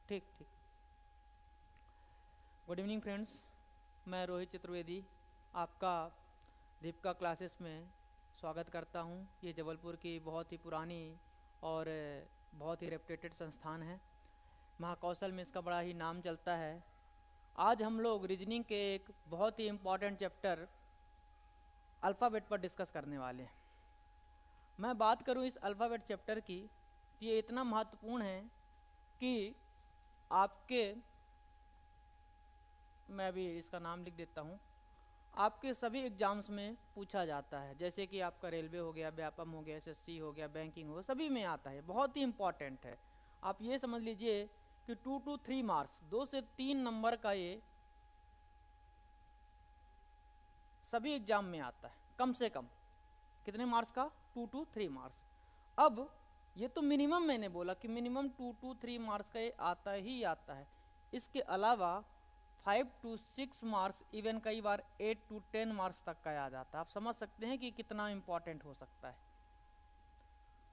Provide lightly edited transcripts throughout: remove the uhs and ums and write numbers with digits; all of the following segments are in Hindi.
ठीक ठीक। गुड इवनिंग फ्रेंड्स, मैं रोहित चतुर्वेदी आपका दीपिका क्लासेस में स्वागत करता हूं। ये जबलपुर की बहुत ही पुरानी और बहुत ही रेप्यूटेड संस्थान है। महाकौशल में इसका बड़ा ही नाम चलता है। आज हम लोग रीजनिंग के एक बहुत ही इम्पॉर्टेंट चैप्टर अल्फ़ाबेट पर डिस्कस करने वाले हैं। मैं बात करूं इस अल्फ़ाबेट चैप्टर की तो ये इतना महत्वपूर्ण है कि आपके, मैं भी इसका नाम लिख देता हूँ, आपके सभी एग्जाम्स में पूछा जाता है। जैसे कि आपका रेलवे हो गया, व्यापम हो गया, एसएससी हो गया, बैंकिंग हो, सभी में आता है। बहुत ही इम्पॉर्टेंट है। आप ये समझ लीजिए कि 2 to 3 मार्क्स, 2 से 3 नंबर का ये सभी एग्जाम में आता है। कम से कम कितने मार्क्स का? 2 to 3 मार्क्स। अब ये तो मिनिमम मैंने बोला कि मिनिमम 2 to 3 मार्क्स का ये आता ही आता है। इसके अलावा 5 to 6 मार्क्स, इवन कई बार 8 to 10 मार्क्स तक का आ जाता है। आप समझ सकते हैं कि कितना इंपॉर्टेंट हो सकता है।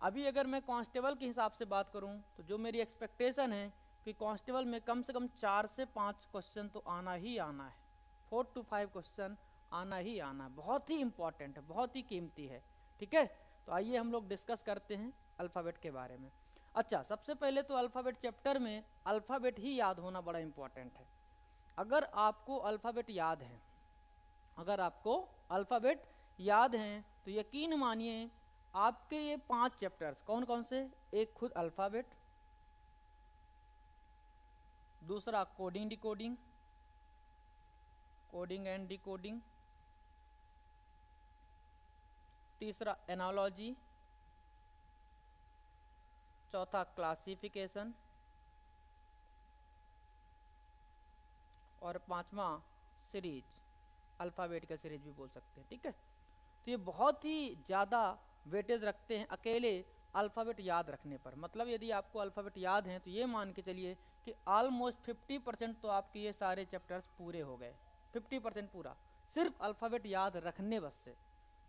अभी अगर मैं कांस्टेबल के हिसाब से बात करूं तो जो मेरी एक्सपेक्टेशन है कि कांस्टेबल में कम से कम 4 से 5 क्वेश्चन तो आना ही आना है। 4 to 5 क्वेश्चन आना ही आना है। बहुत ही इंपॉर्टेंट है, बहुत ही कीमती है। ठीक है, तो आइए हम लोग डिस्कस करते हैं अल्फ़ाबेट के बारे में। अच्छा, सबसे पहले तो अल्फ़ाबेट चैप्टर में अल्फ़ाबेट ही याद होना बड़ा इंपॉर्टेंट है। अगर आपको अल्फ़ाबेट याद है, अगर आपको अल्फ़ाबेट याद हैं तो यकीन मानिए आपके ये 5 चैप्टर्स कौन कौन से? एक खुद अल्फ़ाबेट, दूसरा coding decoding, coding and decoding, तीसरा एनालॉजी, चौथा क्लासिफिकेशन और पांचवा सीरीज, अल्फ़ाबेट का सीरीज भी बोल सकते हैं। ठीक है, तो ये बहुत ही ज़्यादा वेटेज रखते हैं अकेले अल्फ़ाबेट याद रखने पर। मतलब यदि आपको अल्फ़ाबेट याद हैं तो ये मान के चलिए कि ऑलमोस्ट 50% तो आपके ये सारे चैप्टर्स पूरे हो गए। 50% पूरा सिर्फ अल्फ़ाबेट याद रखने बस से।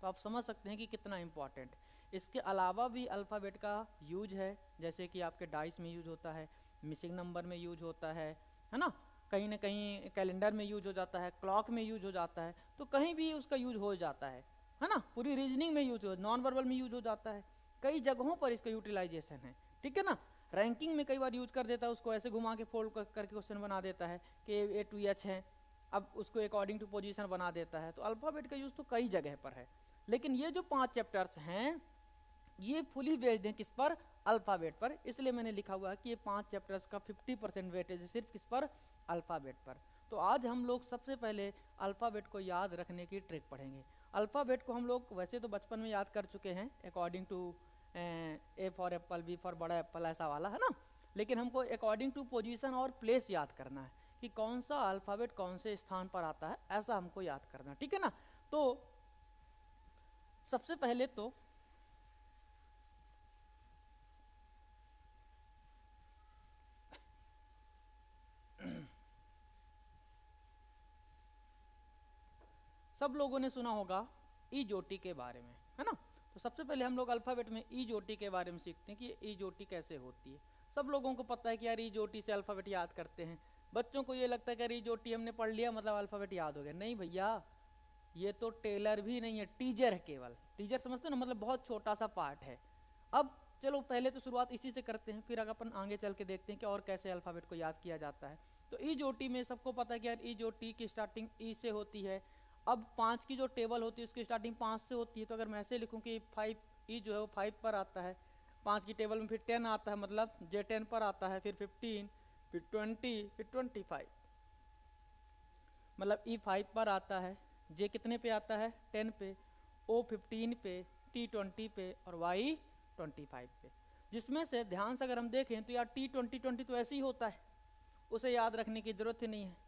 तो आप समझ सकते हैं कि कितना इम्पॉर्टेंट। इसके अलावा भी अल्फ़ाबेट का यूज है, जैसे कि आपके डाइस में यूज होता है, मिसिंग नंबर में यूज होता है ना, कहीं ना कहीं कैलेंडर में यूज हो जाता है, क्लॉक में यूज हो जाता है, तो कहीं भी उसका यूज हो जाता है ना। पूरी रीजनिंग में यूज हो, नॉन वर्बल में यूज हो जाता है, कई जगहों पर इसका यूटिलाइजेशन है। ठीक है ना, रैंकिंग में कई बार यूज कर देता है, उसको ऐसे घुमा के फोल्ड करके क्वेश्चन बना देता है कि A to H है, अब उसको अकॉर्डिंग टू पोजीशन बना देता है। तो अल्फ़ाबेट का यूज तो कई जगह पर है, लेकिन ये जो 5 चैप्टर्स हैं ये फुली बेस्ड हैं किस पर? अल्फ़ाबेट पर। इसलिए मैंने लिखा हुआ है कि ये 5 चैप्टर्स का 50% वेटेज है सिर्फ किस पर? अल्फ़ाबेट पर। तो आज हम लोग सबसे पहले अल्फ़ाबेट को याद रखने की ट्रिक पढ़ेंगे। अल्फ़ाबेट को हम लोग वैसे तो बचपन में याद कर चुके हैं, according to A for apple, B for बड़ा एप्पल, ऐसा वाला है ना। लेकिन हमको अकॉर्डिंग टू पोजीशन और प्लेस याद करना है कि कौन सा अल्फ़ाबेट कौन से स्थान पर आता है, ऐसा हमको याद करना है। ठीक है ना। तो सबसे पहले तो सब लोगों ने सुना होगा ई जोटी के बारे में, है ना। तो सबसे पहले हम लोग अल्फ़ाबेट में ई जोटी के बारे में सीखते हैं कि ई जोटी कैसे होती है। सब लोगों को पता है कि यार ई जोटी से अल्फ़ाबेट याद करते हैं। बच्चों को ये लगता है कि यार ई जोटी हमने पढ़ लिया मतलब अल्फ़ाबेट याद हो गया। नहीं भैया, ये तो टेलर भी नहीं है, टीजर है केवल। टीजर समझते हो ना, मतलब बहुत छोटा सा पार्ट है। अब चलो पहले तो शुरुआत इसी से करते हैं, फिर अगर अपन आगे चल के देखते हैं कि और कैसे अल्फ़ाबेट को याद किया जाता है। तो ई जोटी में सबको पता है कि यार ई जोटी की स्टार्टिंग ई से होती है। अब 5 की जो टेबल होती है उसकी स्टार्टिंग 5 से होती है। तो अगर मैं ऐसे लिखूं कि 5 ई जो है वो 5 पर आता है, 5 की टेबल में फिर 10 आता है, मतलब जे 10 पर आता है, फिर 15, फिर 20, फिर 25, मतलब ई 5 पर आता है, जे कितने पे आता है? 10 पे, ओ 15 पे, टी 20 पे और वाई 25 पे। जिसमें से ध्यान से अगर हम देखें तो यार टी 20 तो ऐसे ही होता है, उसे याद रखने की जरूरत ही नहीं है।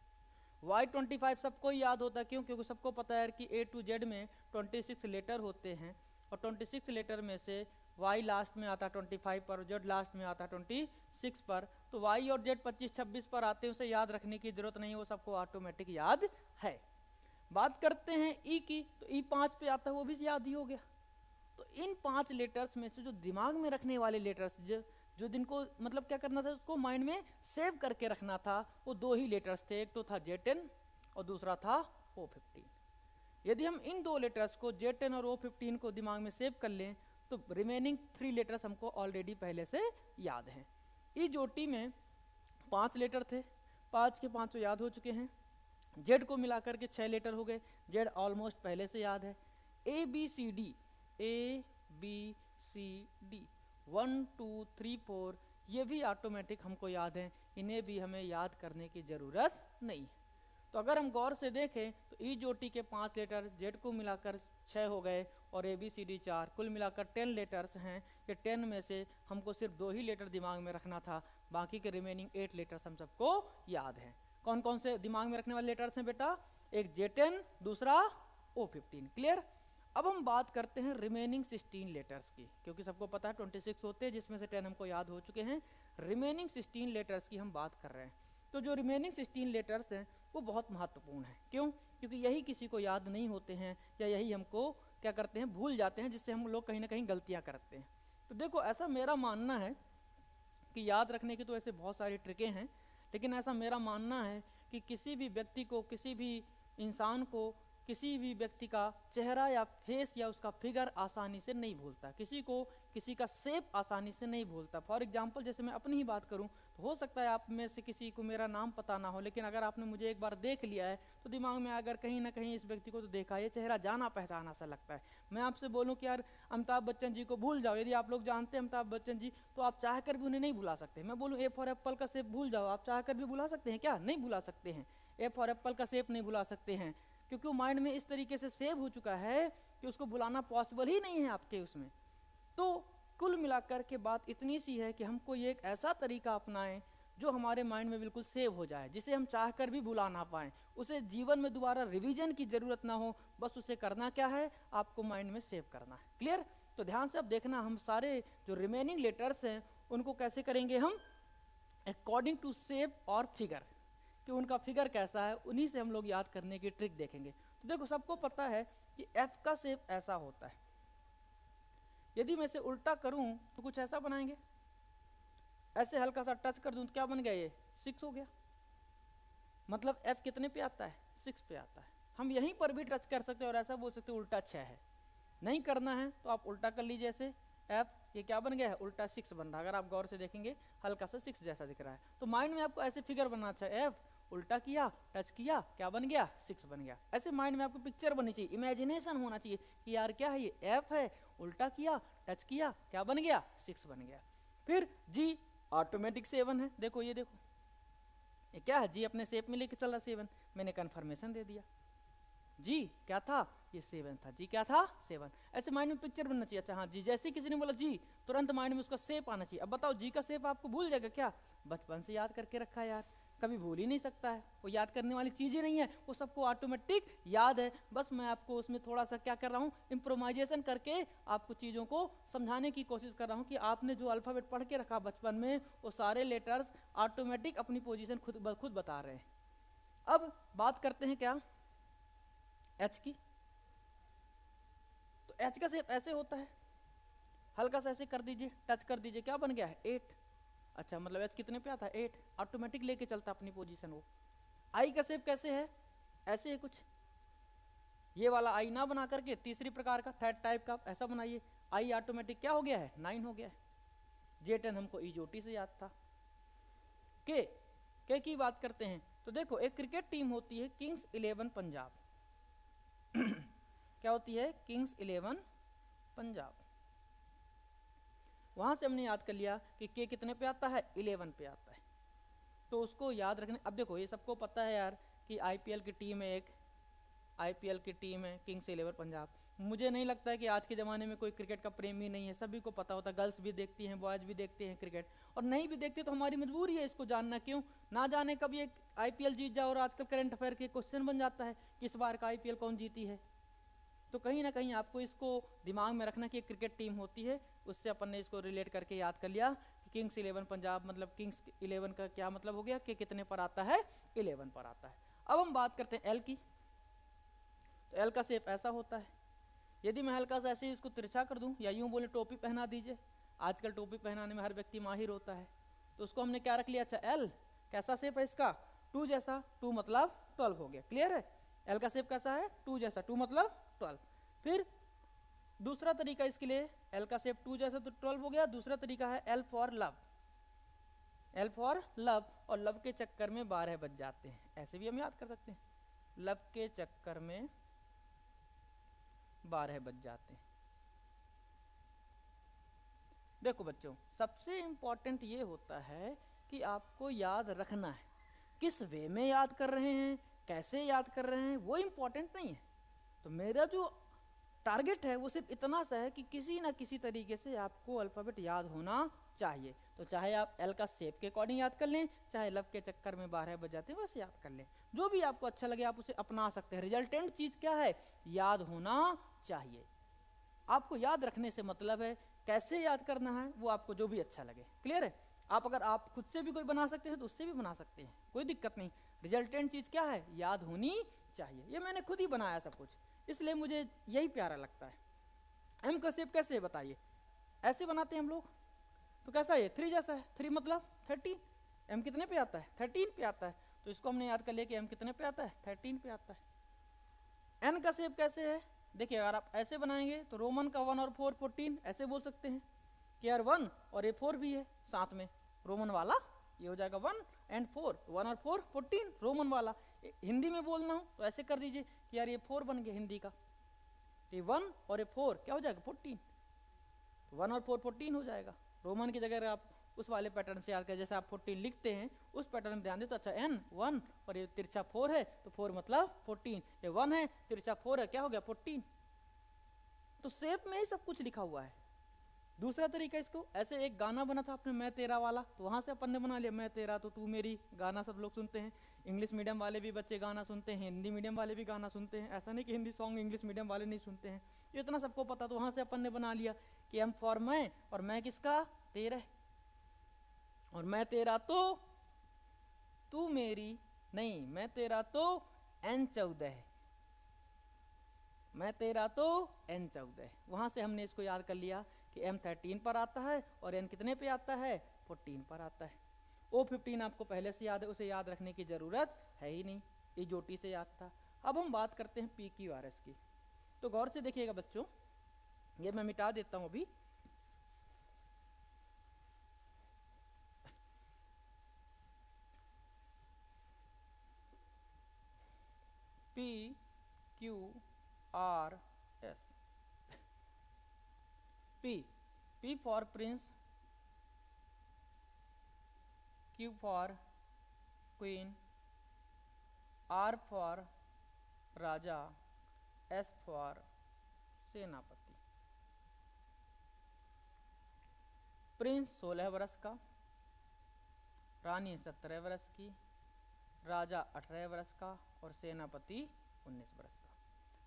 Y25 सबको याद होता है, क्यों? क्योंकि सबको पता है कि A to Z में 26 लेटर होते हैं और 26 लेटर में से Y लास्ट में आता है 25 पर, Z लास्ट में आता है 26 पर। तो Y और Z 25-26 पर आते हैं, उसे याद रखने की जरूरत नहीं है, वो सबको ऑटोमेटिक याद है। बात करते हैं E की, तो E 5 पे आता है, वो भी याद ही हो गया। तो इन 5 लेटर्स में से जो दिमाग में रखने वाले लेटर्स जो दिन को मतलब क्या करना था, उसको माइंड में सेव करके रखना था, वो 2 ही लेटर्स थे, एक तो था J10 और दूसरा था O15। यदि हम इन 2 लेटर्स को J10 और O15 को दिमाग में सेव कर लें तो रिमेनिंग 3 लेटर्स हमको ऑलरेडी पहले से याद हैं। EJOT में 5 लेटर थे, 5 के 5 याद हो चुके हैं। Z को मिलाकर के 6 लेटर हो गए, Z ऑलमोस्ट पहले से याद है। ABCD 1 2 3 4 ये भी ऑटोमेटिक हमको याद है, इन्हें भी हमें याद करने की ज़रूरत नहीं है। तो अगर हम गौर से देखें तो EJOT के 5 लेटर, Z को मिलाकर 6 हो गए और ABCD 4, कुल मिलाकर 10 लेटर्स हैं। ये 10 में से हमको सिर्फ 2 ही लेटर दिमाग में रखना था, बाकी के रिमेनिंग 8 लेटर्स हम सबको याद हैं। कौन कौन से दिमाग में रखने वाले लेटर्स हैं बेटा? एक J10, दूसरा O15। क्लियर? अब हम बात करते हैं रिमेनिंग 16 लेटर्स की, क्योंकि सबको पता है 26 होते हैं, जिसमें से 10 हमको याद हो चुके हैं। रिमेनिंग 16 लेटर्स की हम बात कर रहे हैं। तो जो रिमेनिंग 16 लेटर्स हैं वो बहुत महत्वपूर्ण है। क्यों? क्योंकि यही किसी को याद नहीं होते हैं, या यही हमको क्या करते हैं, भूल जाते हैं, जिससे हम लोग कहीं ना कहीं गलतियां करते हैं। तो देखो, ऐसा मेरा मानना है कि याद रखने की तो ऐसे बहुत सारी ट्रिकें हैं, लेकिन ऐसा मेरा मानना है कि किसी भी व्यक्ति को, किसी भी इंसान को, किसी भी व्यक्ति का चेहरा या फेस या उसका फिगर आसानी से नहीं भूलता, किसी को किसी का शेप आसानी से नहीं भूलता। फॉर एग्जांपल, जैसे मैं अपनी ही बात करूं तो हो सकता है आप में से किसी को मेरा नाम पता ना हो, लेकिन अगर आपने मुझे एक बार देख लिया है तो दिमाग में अगर कहीं ना कहीं इस व्यक्ति को तो देखा है, ये चेहरा जाना पहचाना सा लगता है। मैं आपसे बोलूं कि यार अमिताभ बच्चन जी को भूल जाओ, यदि आप लोग जानते हैं अमिताभ बच्चन जी, तो आप चाह कर भी उन्हें नहीं भुला सकते। मैं बोलूँ A फॉर एप्पल का शेप भूल जाओ, आप चाह कर भी भुला सकते हैं क्या? नहीं भुला सकते हैं। A फॉर एप्पल का शेप नहीं भुला सकते हैं, क्योंकि वो माइंड में इस तरीके से सेव हो चुका है कि उसको भुलाना पॉसिबल ही नहीं है आपके उसमें। तो कुल मिलाकर के बात इतनी सी है कि हमको ये एक ऐसा तरीका अपनाएं जो हमारे माइंड में बिल्कुल सेव हो जाए, जिसे हम चाहकर भी भुला ना पाएं, उसे जीवन में दोबारा रिवीजन की जरूरत ना हो, बस उसे करना क्या है, आपको माइंड में सेव करना है। क्लियर? तो ध्यान से अब देखना, हम सारे जो रिमेनिंग लेटर्स हैं उनको कैसे करेंगे हम, अकॉर्डिंग टू शेप और फिगर, कि उनका फिगर कैसा है, उन्हीं से हम लोग याद करने की ट्रिक देखेंगे। तो देखो, सबको पता है कि F का शेप ऐसा होता है। यदि मैं इसे उल्टा करूं तो कुछ ऐसा बनाएंगे, ऐसे हल्का सा टच कर दूं तो क्या बन गया, ये 6 हो गया। मतलब F कितने पे आता है? 6 पे आता है। हम यहीं पर भी टच कर सकते हैं और ऐसा बोल सकते हैं उल्टा 6 है। नहीं करना है तो आप उल्टा कर लीजिए, ऐसे F ये क्या बन गया है, उल्टा 6 बन रहा है। अगर आप गौर से देखेंगे हल्का सा 6 जैसा दिख रहा है। तो माइंड में आपको ऐसे फिगर बनना चाहिए, F उल्टा किया, टच किया, क्या बन गया, 6 बन गया। ऐसे माइंड में आपको पिक्चर बननी चाहिए, इमेजिनेशन होना चाहिए कि यार क्या है, ये F है, उल्टा किया, टच किया, क्या बन गया, 6 बन गया। फिर G ऑटोमेटिक 7 है। देखो ये देखो, ये क्या है, G अपने शेप में लेके चल रहा 7, मैंने कन्फर्मेशन दे दिया। G क्या था, ये 7 था। G क्या था, 7। ऐसे माइंड में पिक्चर बनना चाहिए। अच्छा हाँ, G जैसे किसी ने बोला G, तुरंत माइंड में उसका शेप आना चाहिए। अब बताओ, G का शेप आपको भूल जाएगा क्या? बचपन से याद करके रखा है यार, कभी भूल ही नहीं सकता है। वो याद करने वाली चीज ही नहीं है, वो सबको ऑटोमेटिक याद है। बस मैं आपको उसमें थोड़ा सा क्या कर रहा हूँ, इम्प्रोवाइजेशन करके आपको चीजों को समझाने की कोशिश कर रहा हूँ कि आपने जो अल्फाबेट पढ़ के रखा बचपन में, वो सारे लेटर्स ऑटोमेटिक अपनी पोजीशन खुद बता रहे हैं। अब बात करते हैं क्या, H की। तो H का शेप ऐसे होता है, हल्का सा ऐसे कर दीजिए, टच कर दीजिए, क्या बन गया है, 8। अच्छा, मतलब H कितने पे आता है, 8, ऑटोमेटिक लेके चलता अपनी पोजीशन वो। I का शेप कैसे है, ऐसे है कुछ, ये वाला I ना बना करके तीसरी प्रकार का, थर्ड टाइप का ऐसा बनाइए। I ऑटोमेटिक क्या हो गया है, 9 हो गया है। J10 हमको EJOT से याद था। के की बात करते हैं तो देखो, एक क्रिकेट टीम होती है किंग्स 11 पंजाब। क्या होती है, किंग्स 11 पंजाब। वहां से हमने याद कर लिया कि के कितने पे आता है, 11 पे आता है। तो उसको याद रखने, अब देखो ये सबको पता है यार कि आईपीएल की टीम है, एक आईपीएल की टीम है किंग्स 11 पंजाब। मुझे नहीं लगता है कि आज के ज़माने में कोई क्रिकेट का प्रेमी नहीं है, सभी को पता होता है। गर्ल्स भी देखती हैं, बॉयज़ भी देखते हैं क्रिकेट, और नहीं भी देखते तो हमारी मजबूरी है इसको जानना। क्यों ना जाने, कभी एक आईपीएल जीत जाओ और आजकल करंट अफेयर के क्वेश्चन बन जाता है कि इस बार का आईपीएल कौन जीती है। तो कहीं ना कहीं आपको इसको दिमाग में रखना कि एक क्रिकेट टीम होती है, उससे अपन ने इसको रिलेट करके याद कर लिया कि किंग्स 11 पंजाब, मतलब किंग्स 11 का क्या मतलब हो गया कि कितने पर आता है, 11 पर आता है। अब हम बात करते हैं एल की। तो एल का शेप ऐसा होता है। यदि मैं हल्का सा ऐसे इसको तिरछा कर दूं, या यूं बोले टोपी पहना दीजिए, आजकल टोपी पहनाने में हर व्यक्ति माहिर होता है, तो उसको हमने क्या रख लिया, अच्छा एल, कैसा शेप है इसका, 2 जैसा, 2 मतलब 12 हो गया, क्लियर है। एल का शेप कैसा है, 2 जैसा, 2 मतलब 12। फिर दूसरा तरीका इसके लिए, एल का शेप 2 जैसा तो 12 हो गया। दूसरा तरीका है L for love, L for love, और लव के चक्कर में 12 बज जाते हैं, ऐसे भी हम याद कर सकते हैं, लव के चक्कर में 12 बज जाते हैं। देखो बच्चों, सबसे इंपॉर्टेंट ये होता है कि आपको याद रखना है, किस वे में याद कर रहे हैं, कैसे याद कर रहे हैं, वो इंपॉर्टेंट नहीं है। तो मेरा जो टारगेट है वो सिर्फ इतना सा है कि किसी ना किसी तरीके से आपको अल्फ़ाबेट याद होना चाहिए। तो चाहे आप एल का शेप के अकॉर्डिंग याद कर लें, चाहे लव के चक्कर में 12 बज जाते हैं वैसे याद कर लें, जो भी आपको अच्छा लगे आप उसे अपना सकते हैं। रिजल्टेंट चीज़ क्या है, याद होना चाहिए। आपको याद रखने से मतलब है, कैसे याद करना है वो आपको जो भी अच्छा लगे, क्लियर है। आप अगर आप खुद से भी कोई बना सकते हैं तो उससे भी बना सकते हैं, कोई दिक्कत नहीं। रिजल्टेंट चीज़ क्या है, याद होनी चाहिए। ये मैंने खुद ही बनाया सब कुछ, इसलिए मुझे यही प्यारा लगता है। एम का शेप कैसे है बताइए, ऐसे बनाते हैं हम लोग, तो कैसा है, 3 जैसा है, 3 मतलब 13। एम कितने पे आता है, 13 पे आता है, तो इसको हमने याद कर लिया कि एम कितने पे आता है, 13 पे आता है। एन का शेप कैसे है, देखिए अगर आप ऐसे बनाएंगे तो रोमन का 1 और 4 14, ऐसे बोल सकते हैं कि यार 1 और ये 4 भी है साथ में, रोमन वाला ये हो जाएगा 1 एंड 4, 1 और 4 14 रोमन वाला। हिंदी में बोलना हो तो ऐसे कर दीजिए कि यार ये 4 बन गया हिंदी का, तो ये 1 और ये 4 क्या हो जाएगा 14, तो 1 और 4 14 हो जाएगा। रोमन की जगह आप उस वाले पैटर्न से याद करें, जैसे आप 14 लिखते हैं उस पैटर्न में ध्यान दे, तो अच्छा एन 1 और ये तिरछा 4 है तो 4 मतलब 14, ये 1 है तिरछा 4 है क्या हो गया 14। तो शेप में ही सब कुछ लिखा हुआ है। दूसरा तरीका इसको, ऐसे एक गाना बना था आपने मैं तेरा वाला, तो वहां से अपन ने बना लिया मैं तेरा तो तू मेरी, गाना सब लोग सुनते हैं, इंग्लिश मीडियम वाले भी बच्चे गाना सुनते हैं, हिंदी मीडियम वाले भी गाना सुनते हैं, ऐसा नहीं कि हिंदी सॉन्ग इंग्लिश मीडियम वाले नहीं सुनते हैं, इतना सबको पता। तो वहां से अपन ने बना लिया कि एम फॉर मैं, और मैं किसका, तेरा, और मैं तेरा तो तू मेरी, नहीं मैं तेरा तो N14 है, मैं तेरा तो N14, वहां से हमने इसको याद कर लिया कि M 13 पर आता है और N कितने पे आता है 14 पर आता है। O15 आपको पहले से याद है, उसे याद रखने की जरूरत है ही नहीं, ये जोटी से याद था। अब हम बात करते हैं PQRS की, तो गौर से देखिएगा बच्चों, ये मैं मिटा देता हूं अभी। PQRS, P for Prince, Q for Queen, R for Raja, S for सेनापति। प्रिंस 16 वर्ष का, रानी 17 वर्ष की, राजा 18 वर्ष का और सेनापति 19 वर्ष का।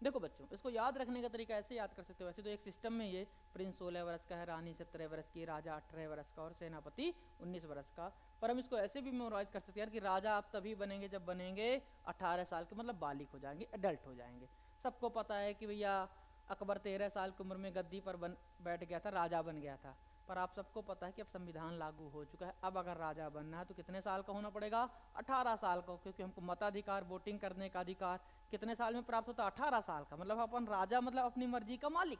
देखो बच्चों, इसको याद रखने का तरीका ऐसे याद कर सकते हो, वैसे तो एक सिस्टम में ये प्रिंस 16 वर्ष का है, रानी 17 वर्ष की, राजा 18 वर्ष का और सेनापति 19 वर्ष का। पर हम इसको ऐसे भी मेमोराइज कर सकते हैं कि राजा आप तभी बनेंगे जब बनेंगे 18 साल के, मतलब बालिग हो जाएंगे, एडल्ट हो जाएंगे। सबको पता है कि भैया अकबर 13 साल की उम्र में गद्दी पर बैठ गया था, राजा बन गया था। पर आप सबको पता है कि अब संविधान लागू हो चुका है, अब अगर राजा बनना है तो कितने साल का होना पड़ेगा, 18 साल का, क्योंकि हमको मताधिकार, वोटिंग करने का अधिकार कितने साल में प्राप्त होता है, 18 साल का। मतलब अपन राजा मतलब अपनी मर्जी का मालिक।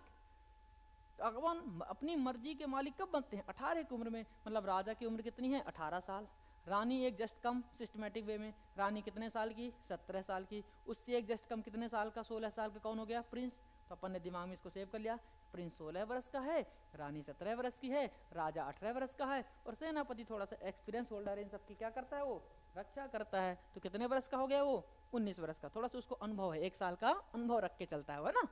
तो अपन अपनी मर्जी के मालिक कब बनते हैं, 18 की उम्र में, मतलब राजा की उम्र कितनी है 18 साल। रानी एक जस्ट कम सिस्टमेटिक वे में, रानी कितने साल की 17 साल की, उससे एक जस्ट कम कितने साल का 16 साल का कौन हो गया, प्रिंस। तो अपन ने दिमाग में इसको सेव कर लिया, प्रिंस 16 वर्ष का है, रानी 17 वर्ष की है, राजा 18 वर्ष का है और सेनापति थोड़ा सा एक्सपीरियंस होल्डर है, इन सबकी क्या करता है वो रक्षा करता है। तो कितने वर्ष का हो गया वो 19 वर्ष का, थोड़ा सा उसको अनुभव है, 1 साल का अनुभव रख के चलता है ना।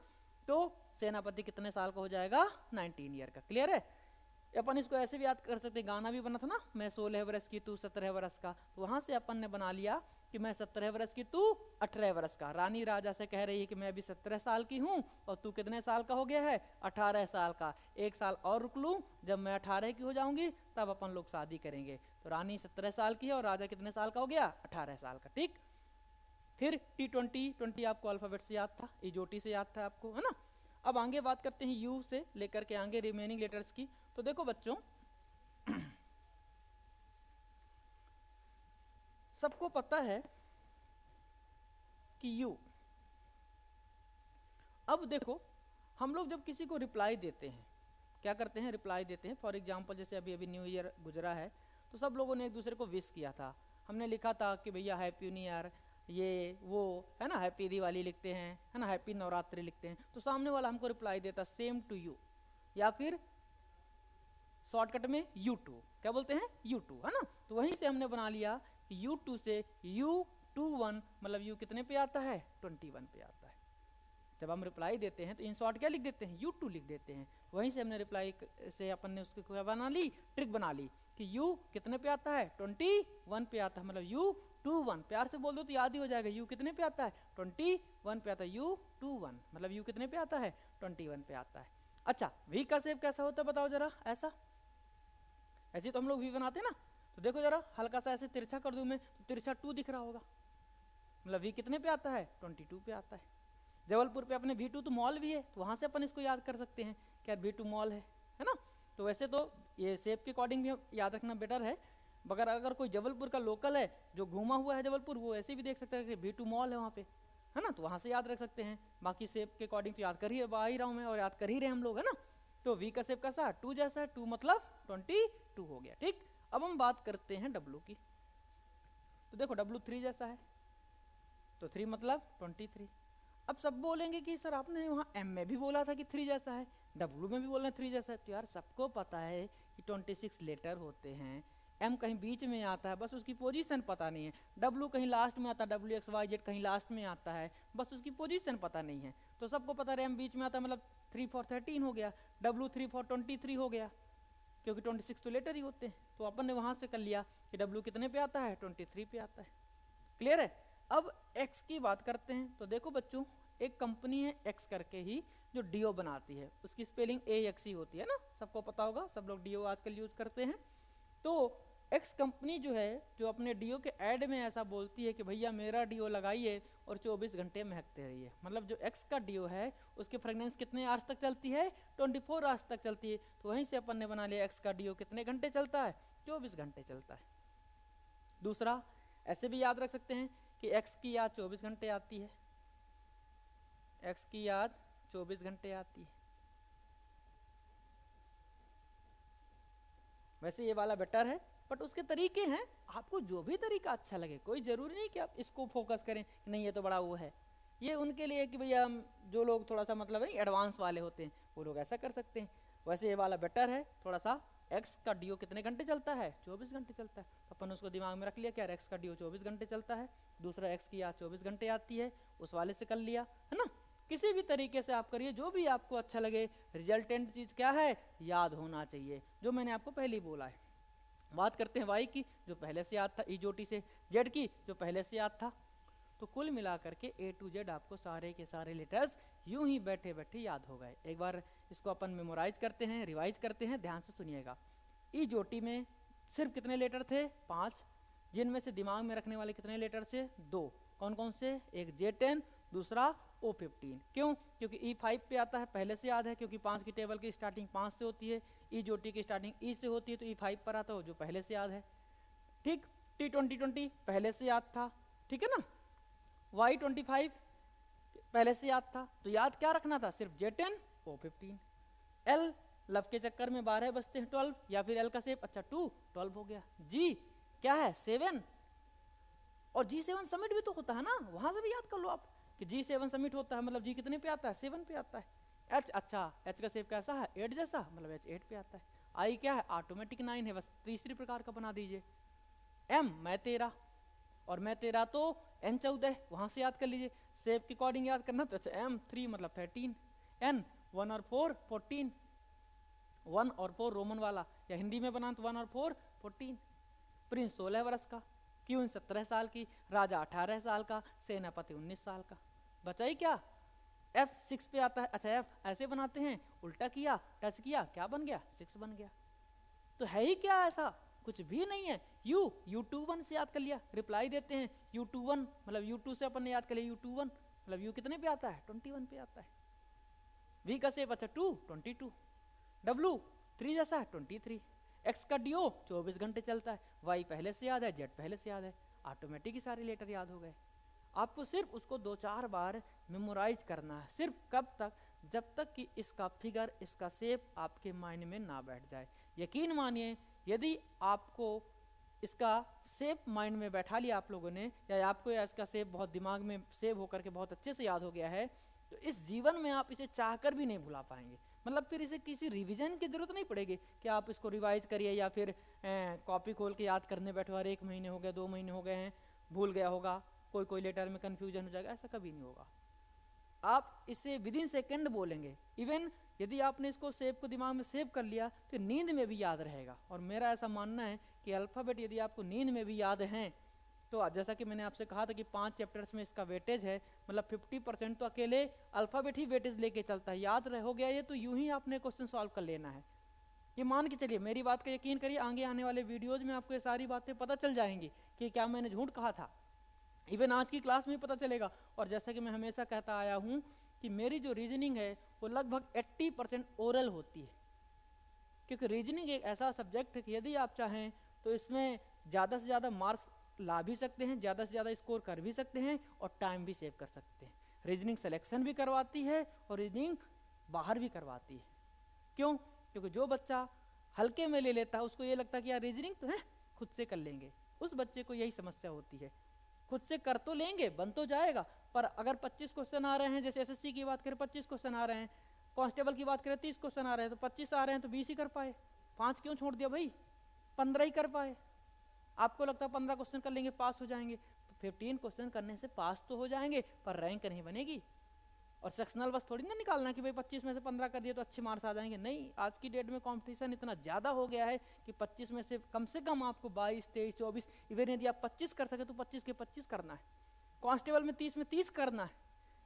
तो सेनापति कितने साल का हो जाएगा 19 ईयर का, क्लियर है। अपन इसको ऐसे भी याद कर सकते, गाना भी बना था ना, मैं 16 वर्ष की तू 17 वर्ष का, तो वहां से अपन ने बना लिया कि मैं 17 वर्ष की तू 18 वर्ष का। रानी राजा से कह रही है कि मैं अभी 17 साल की हूँ और तू कितने साल का हो गया है 18 साल का, 1 साल और रुक लूँ, जब मैं 18 की हो जाऊंगी तब अपन लोग शादी करेंगे। तो रानी 17 साल की है और राजा कितने साल का हो गया 18 साल का, ठीक। फिर T20 आपको अल्फाबेट से याद था, इजोटी से याद था आपको, है ना। अब आगे बात करते हैं यू से लेकर के आगे रिमेनिंग लेटर्स की। तो तो देखो बच्चों, सबको पता है कि यू, अब देखो हम लोग जब किसी को रिप्लाई देते हैं, क्या करते हैं, रिप्लाई देते हैं। फॉर एग्जांपल जैसे अभी अभी न्यू ईयर गुजरा है, तो सब लोगों ने एक दूसरे को विश किया था। हमने लिखा था कि भैया हैप्पी न्यू ईयर, ये वो है ना, हैप्पी दिवाली लिखते हैं, है ना, हैप्पी नवरात्रि लिखते हैं। तो सामने वाला हमको रिप्लाई देता सेम टू यू, या फिर शॉर्टकट में U2, क्या बोलते हैं, U2, है ना। तो वहीं से हमने बना लिया U2 से U21, मतलब U कितने पे आता है, 21 पे आता है। जब हम रिप्लाई देते हैं तो इन शॉर्ट क्या लिख देते हैं, U2 लिख देते हैं। वहीं से हमने रिप्लाई से अपन ने उसको क्या बना ली, ट्रिक बना ली कि U कितने पे आता है, 21 पे आता है, मतलब U21। प्यार से बोल दो तो याद ही हो जाएगा, U कितने पे आता है, 21 पे आता है, U21 मतलब U कितने पे आता है, 21 पे आता है। अच्छा, V का शेप कैसा होता है बताओ जरा, ऐसे तो हम लोग V बनाते हैं ना। तो देखो जरा, हल्का सा ऐसे तिरछा कर दूं मैं, तो तिरछा 2 दिख रहा होगा, मतलब V कितने पे आता है, 22 पे आता है। जबलपुर पे अपने V2 तो मॉल भी है, तो वहां से अपन इसको याद कर सकते हैं कि यार V2 मॉल है ना। तो वैसे तो ये शेप के अकॉर्डिंग भी याद रखना बेटर है, मगर अगर कोई जबलपुर का लोकल है जो घूमा हुआ है जबलपुर, वो ऐसे भी देख सकता है कि V2 मॉल है वहाँ पे, है ना, तो वहाँ से याद रख सकते हैं। बाकी शेप के अकॉर्डिंग तो याद कर ही रहा हूँ मैं, और याद कर ही रहे हम लोग, है ना। तो V का शेप कैसा, 2 जैसा है, 2 मतलब 22 हो गया, ठीक। अब हम बात करते हैं W की। तो देखो W 3 जैसा है, तो 3 मतलब 23। अब सब बोलेंगे कि सर आपने वहाँ M में भी बोला था कि 3 जैसा है, W में भी बोलना 3 जैसा है। तो यार सबको पता है कि 26 लेटर होते हैं, M कहीं बीच में आता है, बस उसकी पोजीशन पता नहीं है। W कहीं लास्ट में आता है, WXYZ कहीं लास्ट में आता है, बस उसकी पोजीशन पता नहीं है। तो सबको पता है M बीच में आता है, मतलब 3 4 13 हो गया, W 3 4 23 हो गया, क्योंकि 26 तो लेटर ही होते हैं। तो अपन ने वहां से कर लिया कि W कितने पे आता है, 23 पे आता है। क्लियर है। अब X की बात करते हैं। तो देखो बच्चों, एक कंपनी है X करके ही जो डीओ बनाती है, उसकी स्पेलिंग AX ही होती है ना, सबको पता होगा, सब लोग डीओ आजकल यूज करते हैं। तो X कंपनी जो है, जो अपने डीओ के ऐड में ऐसा बोलती है कि भैया मेरा डीओ लगाइए और 24 घंटे महकते रहिए। मतलब जो X का डीओ है उसकी फ्रेगनेंस कितने आवर्स तक चलती है, 24 आवर्स तक चलती है। तो वहीं से अपन ने बना लिया X का डीओ कितने घंटे चलता है, 24 घंटे चलता है। दूसरा, ऐसे भी याद रख सकते हैं कि X की याद 24 घंटे आती है, X की याद 24 घंटे आती है। वैसे ये वाला बेटर है, बट उसके तरीके हैं, आपको जो भी तरीका अच्छा लगे, कोई जरूरी नहीं कि आप इसको फोकस करें कि नहीं ये तो बड़ा वो है। ये उनके लिए कि भैया जो लोग थोड़ा सा मतलब है एडवांस वाले होते हैं, वो लोग ऐसा कर सकते हैं। वैसे ये वाला बेटर है थोड़ा सा। X का डीओ कितने घंटे चलता है, 24 घंटे चलता है। तो अपन उसको दिमाग में रख लिया कि यार X का डीओ 24 घंटे चलता है। दूसरा X की याद 24 घंटे आती है, उस वाले से कर लिया, है ना। किसी भी तरीके से आप करिए, जो भी आपको अच्छा लगे। रिजल्टेंट चीज क्या है, याद होना चाहिए, जो मैंने आपको पहले ही बोला है। बात करते हैं Y की, जो पहले से याद था, इजोटी से। Z की, जो पहले से याद था। तो कुल मिलाकर के A to Z आपको सारे के सारे लेटर्स यूं ही बैठे बैठे याद हो गए। एक बार इसको अपन मेमोराइज करते हैं, रिवाइज करते हैं, ध्यान से सुनिएगा। इजोटी में सिर्फ कितने लेटर थे, 5, जिनमें से दिमाग में रखने वाले कितने लेटर से, 2। कौन कौन से, एक J10, दूसरा O15। क्यों, क्योंकि E5 पे आता है, पहले से याद है, क्योंकि 5 की टेबल की स्टार्टिंग 5 से होती है, इजोटी की स्टार्टिंग E से होती है, तो E5 पर आता है, जो पहले से याद है। ठीक, T20 पहले से याद था, ठीक है ना। Y25 पहले से याद था, तो याद क्या रखना था, सिर्फ J10 O15। L, लव के चक्कर में 12 बजते हैं 12, या फिर L का शेप, अच्छा 2 12 हो गया। G क्या है, 7, और G7 समिट भी तो होता है ना, वहां से भी याद कर लो आप कि G7 समिट होता है, मतलब G कितने पे आता है, 7 पे आता है। H, अच्छा H का शेप कैसा है, 8 जैसा, मतलब H 8 पे आता है। I क्या है, ऑटोमेटिक 9 है, बस तीसरी प्रकार का बना दीजिए। M, मैं 13, और मैं 13 तो N 14, वहां से याद कर लीजिए। शेप के अकॉर्डिंग याद करना, तो अच्छा M 3 मतलब 13, N 1 और 4 14, 1 और 4 रोमन वाला, या हिंदी में बना तो 1 और 4 14। प्रिंस 16 वर्ष का, क्यून 17 साल की, राजा 18 साल का, सेनापति 19 साल का। बचा ही क्या, F 6 पे आता है। अच्छा F ऐसे बनाते हैं, उल्टा किया, टच किया, क्या बन गया, 6 बन गया। तो है ही क्या ऐसा, कुछ भी नहीं है। U21 से याद कर लिया, रिप्लाई देते हैं U21, मतलब U2 से अपन ने याद कर लिया U21, मतलब U कितने पे आता है, 21 पे आता है। V का शेप, अच्छा 2 22। W 3 जैसा है 23, एक्स का डीओ 24 घंटे चलता है, वाई पहले से याद है, जेड पहले से याद है, ऑटोमेटिक ही सारे लेटर याद हो गए। आपको सिर्फ उसको 2-4 बार मेमोराइज करना है, सिर्फ कब तक, जब तक कि इसका फिगर, इसका शेप आपके माइंड में ना बैठ जाए। यकीन मानिए यदि आपको इसका शेप माइंड में बैठा लिया आप लोगों ने, या आपको या इसका शेप बहुत दिमाग में सेव होकर के बहुत अच्छे से याद हो गया है, तो इस जीवन में आप इसे चाहकर भी नहीं भुला पाएंगे। मतलब फिर इसे किसी रिवीजन की जरूरत नहीं पड़ेगी कि आप इसको रिवाइज करिए या फिर कॉपी खोल के याद करने बैठो, और 1 महीने हो गए, 2 महीने हो गए हैं, भूल गया होगा, कोई लेटर में कंफ्यूजन हो जाएगा, ऐसा कभी नहीं होगा। आप इसे विदिन सेकेंड बोलेंगे। इवन यदि आपने इसको शेप को दिमाग में सेव कर लिया तो नींद में भी याद रहेगा। और मेरा ऐसा मानना है कि अल्फ़ाबेट यदि आपको नींद में भी याद हैं, तो जैसा कि मैंने आपसे कहा था कि 5 चैप्टर्स में इसका वेटेज है, मतलब 50% तो अकेले अल्फ़ाबेट ही वेटेज लेके चलता है। याद हो गया ये, तो यूं ही आपने क्वेश्चन सॉल्व कर लेना है। ये मान के चलिए, मेरी बात का यकीन करिए, आगे आने वाले वीडियोज में आपको ये सारी बातें पता चल जाएंगी कि क्या मैंने झूठ कहा था। इवन आज की क्लास में पता चलेगा। और जैसा कि मैं हमेशा कहता आया हूँ कि मेरी जो रीजनिंग है वो लगभग 80% ओरल होती है, क्योंकि रीजनिंग एक ऐसा सब्जेक्ट है कि यदि आप चाहें तो इसमें ज़्यादा से ज़्यादा मार्क्स ला भी सकते हैं, ज़्यादा से ज़्यादा स्कोर कर भी सकते हैं, और टाइम भी सेव कर सकते हैं। रीजनिंग सिलेक्शन भी करवाती है और रीजनिंग बाहर भी करवाती है। क्यों? क्योंकि जो बच्चा हल्के में ले लेता है उसको ये लगता है कि यार रीजनिंग तो है, खुद से कर लेंगे। उस बच्चे को यही समस्या होती है, खुद से कर तो लेंगे, बन तो जाएगा, पर अगर 25 क्वेश्चन आ रहे हैं, जैसे एसएससी की बात करें 25 क्वेश्चन आ रहे हैं, कांस्टेबल की बात करें 30 क्वेश्चन आ रहे हैं, तो 25 आ रहे हैं तो 20 ही कर पाए, 5 क्यों छोड़ दिया भाई, 15 ही कर पाए। आपको लगता है 15 क्वेश्चन कर लेंगे पास हो जाएंगे, तो 15 क्वेश्चन करने से पास तो हो जाएंगे पर रैंक नहीं बनेगी। और सेक्शनल बस थोड़ी ना निकालना कि भाई 25 में से 15 कर दिए तो अच्छे मार्क्स आ जाएंगे। नहीं, आज की डेट में कंपटीशन इतना ज़्यादा हो गया है कि 25 में से कम आपको 22, 23, 24, इवन यदि आप 25 कर सके तो 25 के 25 करना है। कांस्टेबल में 30 में 30 करना है,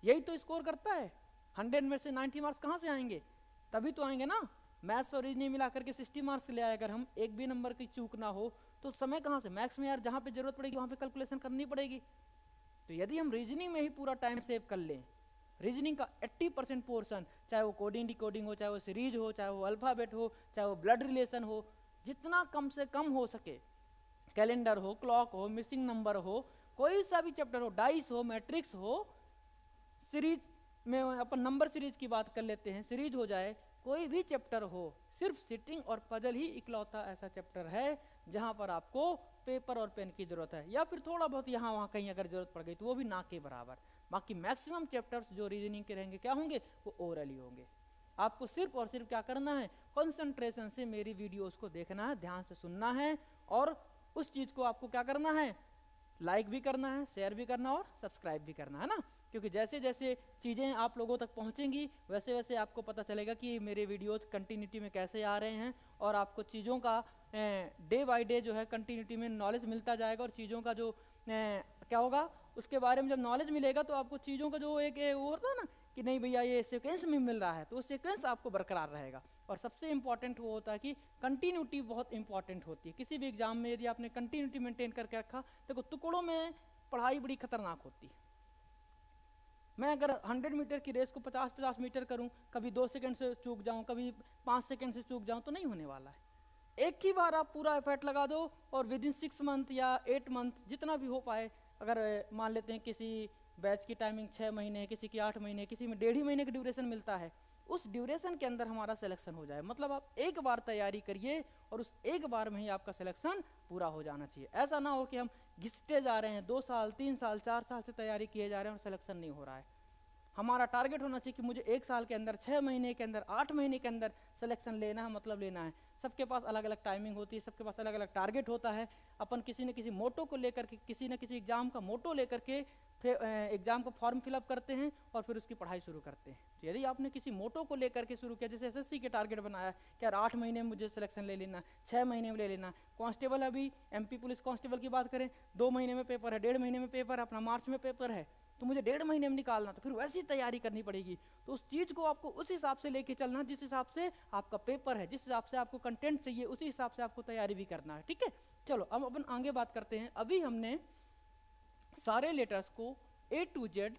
यही तो स्कोर करता है। 100 में से 90 मार्क्स कहाँ से आएंगे? तभी तो आएंगे ना। मैथ्स और रीजनिंग मिला करके 60 मार्क्स ले आए, अगर हम एक भी नंबर की चूक ना हो तो समय कहाँ से? मैथ्स में यार जहाँ पे जरूरत पड़ेगी वहाँ पे कैलकुलेशन करनी पड़ेगी। तो यदि हम रीजनिंग में ही पूरा टाइम सेव कर लें, रीजनिंग का 80% पोर्शन, चाहे वो कोडिंग डिकोडिंग हो, चाहे वो सीरीज हो, चाहे वो अल्फ़ाबेट हो, चाहे वो ब्लड रिलेशन हो, जितना कम से कम हो सके, कैलेंडर हो, क्लॉक हो, मिसिंग नंबर हो, कोई सा भी चैप्टर हो, डाइस हो, मैट्रिक्स हो, सीरीज में अपन नंबर सीरीज की बात कर लेते हैं, सीरीज हो जाए, कोई भी चैप्टर हो, सिर्फ सिटिंग और पजल ही इकलौता ऐसा चैप्टर है जहां पर आपको पेपर और पेन की जरूरत है, या फिर थोड़ा बहुत यहाँ वहाँ कहीं अगर जरूरत पड़ गई तो वो भी ना के बराबर। बाकी मैक्सिमम चैप्टर्स जो रीजनिंग के रहेंगे क्या होंगे? वो ओरली होंगे। आपको सिर्फ और सिर्फ क्या करना है? कंसंट्रेशन से मेरी वीडियोस को देखना है, ध्यान से सुनना है, और उस चीज को आपको क्या करना है? लाइक भी करना है, शेयर भी करना और सब्सक्राइब भी करना है ना। क्योंकि जैसे जैसे चीज़ें आप लोगों तक पहुंचेंगी वैसे वैसे आपको पता चलेगा कि मेरे वीडियोस कंटिन्यूटी में कैसे आ रहे हैं, और आपको चीज़ों का डे बाय डे जो है कंटिन्यूटी में नॉलेज मिलता जाएगा। और चीज़ों का जो क्या होगा उसके बारे में जब नॉलेज मिलेगा तो आपको चीज़ों का जो एक वो होता है ना कि नहीं भैया ये सीक्वेंस में मिल रहा है, तो वो सीक्वेंस आपको बरकरार रहेगा। और सबसे इंपॉर्टेंट वो होता है कि कंटिन्यूटी बहुत इंपॉर्टेंट होती है। किसी भी एग्जाम में यदि आपने कंटिन्यूटी मेंटेन करके रखा, देखो टुकड़ों में पढ़ाई बड़ी खतरनाक होती है। मैं अगर 100 मीटर की रेस को 50-50 मीटर करूं, कभी 2 सेकंड से चूक जाऊं, कभी 5 सेकंड से चूक जाऊं, तो नहीं होने वाला है। एक ही बार आप पूरा एफर्ट लगा दो और विद इन 6 मंथ या 8 मंथ जितना भी हो पाए, अगर मान लेते हैं किसी बैच की टाइमिंग 6 महीने, किसी की 8 महीने, किसी में 1.5 महीने का ड्यूरेशन मिलता है, उस ड्यूरेशन के अंदर हमारा सिलेक्शन हो जाए, मतलब आप एक बार तैयारी करिए और उस एक बार में ही आपका सिलेक्शन पूरा हो जाना चाहिए। ऐसा ना हो कि हम घिसते जा रहे हैं, 2 साल 3 साल 4 साल से तैयारी किए जा रहे हैं और सिलेक्शन नहीं हो रहा है। हमारा टारगेट होना चाहिए कि मुझे 1 साल के अंदर, 6 महीने के अंदर, 8 महीने के अंदर सिलेक्शन लेना है, मतलब लेना है। सबके पास अलग अलग टाइमिंग होती है, सबके पास अलग अलग टारगेट होता है। अपन किसी न किसी मोटो को लेकर के, किसी न किसी एग्जाम का मोटो लेकर के फिर एग्जाम का फॉर्म फिलअप करते हैं और फिर उसकी पढ़ाई शुरू करते हैं। तो यदि आपने किसी मोटो को लेकर के शुरू किया, जैसे एसएससी के टारगेट बनाया कि यार 8 महीने में मुझे सिलेक्शन ले लेना, 6 महीने में ले लेना, कांस्टेबल अभी एमपी पुलिस कांस्टेबल की बात करें 2 महीने में पेपर है, 1.5 महीने में पेपर है, अपना मार्च में पेपर है, तो मुझे 1.5 महीने में निकालना, तो फिर वैसी तैयारी करनी पड़ेगी। तो उस चीज़ को आपको उस हिसाब से लेके चलना जिस हिसाब से आपका पेपर है, जिस हिसाब से आपको कंटेंट चाहिए, उसी हिसाब से आपको तैयारी भी करना है। ठीक है, चलो अब अपन आगे बात करते हैं। अभी हमने सारे लेटर्स को A to Z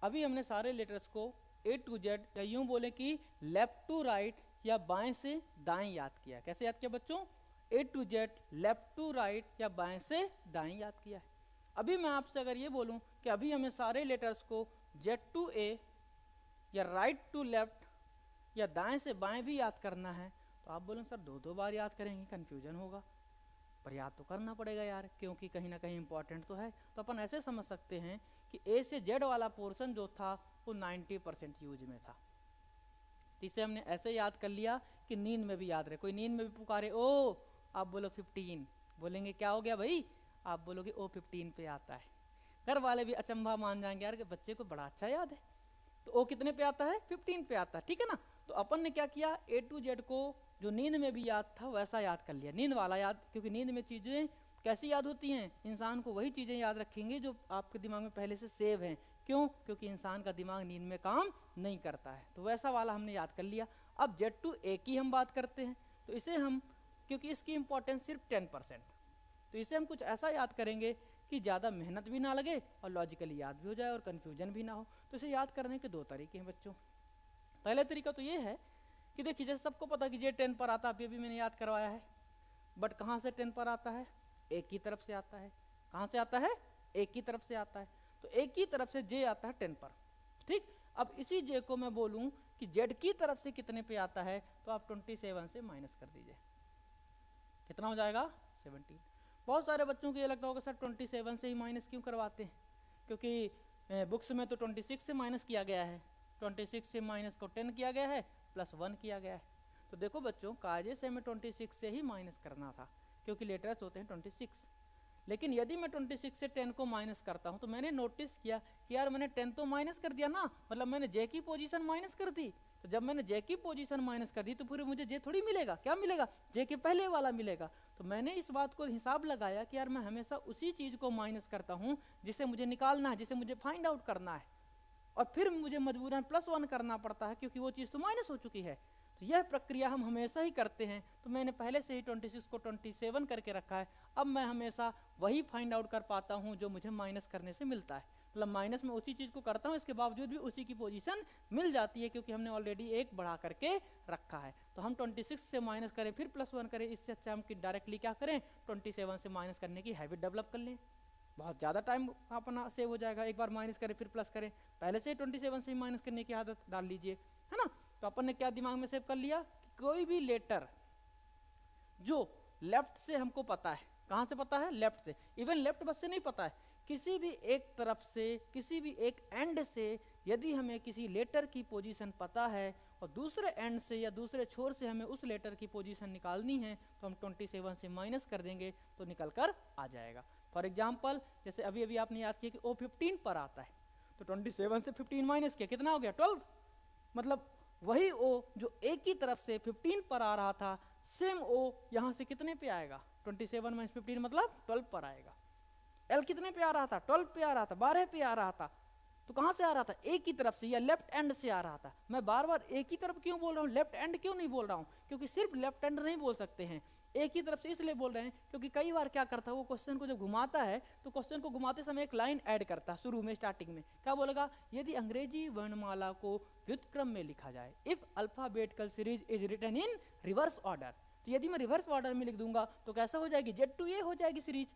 अभी हमने सारे लेटर्स को ए टू जेड या यूं बोले कि लेफ्ट टू राइट या बाएं से दाएं याद किया। कैसे याद किया बच्चों? A to Z left to right या बाएं से दाएं याद किया है। अभी मैं आपसे अगर ये बोलूं कि अभी हमें सारे लेटर्स को जेड टू ए या राइट टू लेफ्ट या दाएं से बाएं भी याद करना है, तो आप बोलें सर दो बार याद करेंगे, कन्फ्यूजन होगा। पर याद तो करना पड़ेगा यार, क्योंकि कहीं ना कहीं इंपॉर्टेंट तो है। तो अपन ऐसे समझ सकते हैं कि ए से जेड वाला पोर्शन जो था वो 90% यूज में था। तो इसे हमने ऐसे याद कर लिया कि नींद में भी याद रहे। कोई नींद में भी पुकारे ओ, आप बोलो 15, बोलेंगे क्या हो गया भाई? आप बोलोगे ओ 15 पे आता है। घर वाले भी अचंभा मान जाएंगे यार कि बच्चे को बड़ा अच्छा याद है। तो ओ कितने पे आता है? 15 पे आता है, ठीक है ना। तो अपन ने क्या किया, ए टू जेड को जो नींद में भी याद था वैसा याद कर लिया, नींद वाला याद। क्योंकि नींद में चीजें कैसी याद होती हैं? इंसान को वही चीजें याद रखेंगे जो आपके दिमाग में पहले से सेव हैं। क्यों? क्योंकि इंसान का दिमाग नींद में काम नहीं करता है। तो वैसा वाला हमने याद कर लिया। अब जेड टू ए की हम बात करते हैं, तो इसे हम, क्योंकि इसकी इंपॉर्टेंस सिर्फ 10%, तो इसे हम कुछ ऐसा याद करेंगे कि ज़्यादा मेहनत भी ना लगे और लॉजिकली याद भी हो जाए और कन्फ्यूजन भी ना हो। तो इसे याद करने के दो तरीके हैं बच्चों। पहले तरीका तो ये है कि देखिए, जैसे सबको पता कि जे 10 पर आता है, अभी मैंने याद करवाया है। बट कहाँ से 10 पर आता है? एक की तरफ से आता है। कहाँ से आता है? एक की तरफ से आता है। तो एक की तरफ से जे आता है 10 पर, ठीक। अब इसी जे को मैं बोलूं कि जेड की तरफ से कितने पे आता है, तो आप 27 से माइनस कर दीजिए, कितना हो जाएगा? 17। बहुत सारे बच्चों को ये लगता होगा सर 27 से ही माइनस क्यों करवाते हैं? क्योंकि बुक्स में तो 26 से माइनस किया गया है, 26 से माइनस को 10 किया गया है, प्लस 1 किया गया है। तो देखो बच्चों, कायदे से हमें 26 से ही माइनस करना था, क्योंकि लेटर्स होते हैं 26। लेकिन यदि मैं 26 से 10 को माइनस करता हूं, तो मैंने नोटिस किया कि यार मैंने 10 तो माइनस कर दिया ना, मतलब मैंने जे की पोजीशन माइनस कर दी। तो जब मैंने जे की पोजीशन माइनस कर दी, तो फिर मुझे जे थोड़ी मिलेगा, क्या मिलेगा? जे के पहले वाला मिलेगा। तो मैंने इस बात को हिसाब लगाया कि यार मैं हमेशा उसी चीज को माइनस करता हूं जिसे मुझे निकालना है, जिसे मुझे फाइंड आउट करना है, और फिर मुझे मजबूरन +1 करना पड़ता है, क्योंकि वो चीज तो माइनस हो चुकी है। तो यह प्रक्रिया हम हमेशा ही करते हैं। तो मैंने पहले से ही 26 को 27 करके रखा है। अब मैं हमेशा वही फाइंड आउट कर पाता हूं जो मुझे माइनस करने से मिलता है। मतलब माइनस में उसी चीज को करता हूं, इसके बावजूद भी उसी की पोजीशन मिल जाती है, क्योंकि हमने ऑलरेडी एक बढ़ा करके रखा है। तो हम 26 से माइनस करें फिर +1 करें, इससे अच्छा हम डायरेक्टली क्या करें, 27 से माइनस करने की हैबिट डेवलप कर लें। बहुत ज़्यादा टाइम अपना सेव हो जाएगा। एक बार माइनस करें फिर प्लस करें, पहले से 27 से ही माइनस करने की आदत डाल लीजिए, है ना। तो अपन ने क्या दिमाग में सेव कर लिया कि कोई भी लेटर जो लेफ्ट से हमको पता है, कहां से पता है? लेफ्ट से। इवन लेफ्ट बस से नहीं पता है, किसी भी एक तरफ से, किसी भी एक एंड से यदि हमें किसी लेटर की पोजीशन पता है और दूसरे एंड से या दूसरे छोर से हमें उस लेटर की पोजीशन निकालनी है, तो हम 27 से माइनस कर देंगे तो निकल कर आ जाएगा। फॉर एग्जाम्पल, जैसे अभी अभी आपने याद किया कि ओ 15 पर आता है, तो 27 से 15 माइनस किया, कितना हो गया? 12। मतलब वही ओ जो ए की तरफ से 15 पर आ रहा था, सेम ओ यहां से कितने पे आएगा? 27 माइनस 15 मतलब 12 पर आएगा। एल कितने पे आ रहा था? 12 पे आ रहा था, 12 पे आ रहा था। तो कहां से आ रहा था? ए की तरफ से या लेफ्ट एंड से आ रहा था। मैं बार बार ए की तरफ क्यों बोल रहा हूँ, लेफ्ट एंड क्यों नहीं बोल रहा हूँ? क्योंकि सिर्फ लेफ्ट एंड नहीं बोल सकते हैं, ए की तरफ से इसलिए बोल रहे हैं क्योंकि कई बार क्या करता है वो क्वेश्चन को जब घुमाता है, तो क्वेश्चन को घुमाते समय एक लाइन ऐड करता है शुरू में, स्टार्टिंग में क्या बोलेगा? यदि अंग्रेजी वर्णमाला को व्युत्क्रम में लिखा जाए, if alphabetical series is written in reverse order. तो यदि मैं रिवर्स ऑर्डर में लिख दूंगा तो कैसा हो जाएगी? जेड टू ए हो जाएगी सीरीज।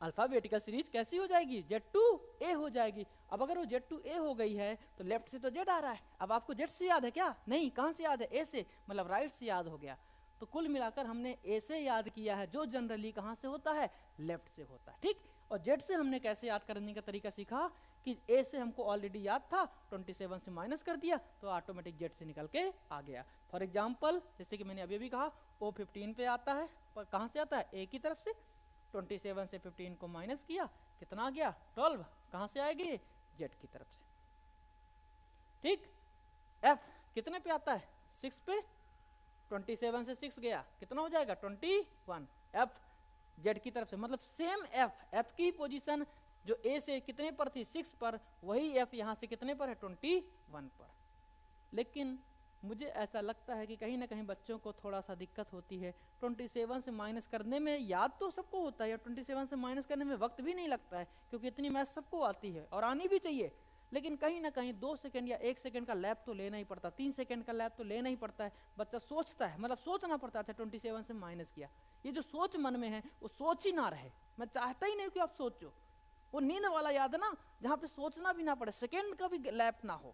अल्फाबेटिकल सीरीज कैसी हो जाएगी? जेड टू ए हो जाएगी। अब अगर वो जेड टू ए हो गई है तो लेफ्ट से तो जेड आ रहा है। अब आपको जेड से याद है क्या? नहीं, कहां से याद है? ए से, मतलब राइट से याद हो गया। तो कुल मिलाकर हमने ए से याद किया है, जो जनरली कहां से होता है? लेफ्ट से होता है, ठीक। और जेड से हमने कैसे याद करने का तरीका सीखा कि ए से हमको ऑलरेडी याद था, 27 से माइनस कर दिया तो ऑटोमेटिक जेड से निकल के आ गया। फॉर एग्जाम्पल, जैसे कि मैंने अभी भी कहा, ओ 15 पे आता है, पर कहां से आता है? ए की तरफ से। 27 से 15 को माइनस किया, कितना आ गया? 12। कहां से आएगी? जेड की तरफ से, ठीक। एफ कितने पे आता है? 6 पे। 27 से 6 गया, कितना हो जाएगा? 21। एफ जेड की तरफ से, मतलब सेम एफ की पोजीशन जो ए से कितने पर थी? 6 पर, वही एफ यहां से कितने पर है? 21 पर। लेकिन मुझे ऐसा लगता है कि कहीं ना कहीं बच्चों को थोड़ा सा दिक्कत होती है 27 से माइनस करने में। याद तो सबको होता है, 27 से माइनस करने में वक्त भी नहीं लगता है, क्योंकि इतनी मैथ सबको आती है और आनी भी चाहिए। लेकिन कहीं ना कहीं 2 सेकंड या 1 सेकंड का लैप तो लेना ही पड़ता, 3 सेकंड का लैप तो लेना ही पड़ता है। बच्चा सोचता है, मतलब सोचना पड़ता है। अच्छा 27 से माइनस किया, ये जो सोच मन में है वो सोच ही ना रहे। मैं चाहता ही नहीं कि आप सोचो, वो नींद वाला याद है ना, जहाँ पे सोचना भी ना पड़े, सेकंड का भी लैप ना हो,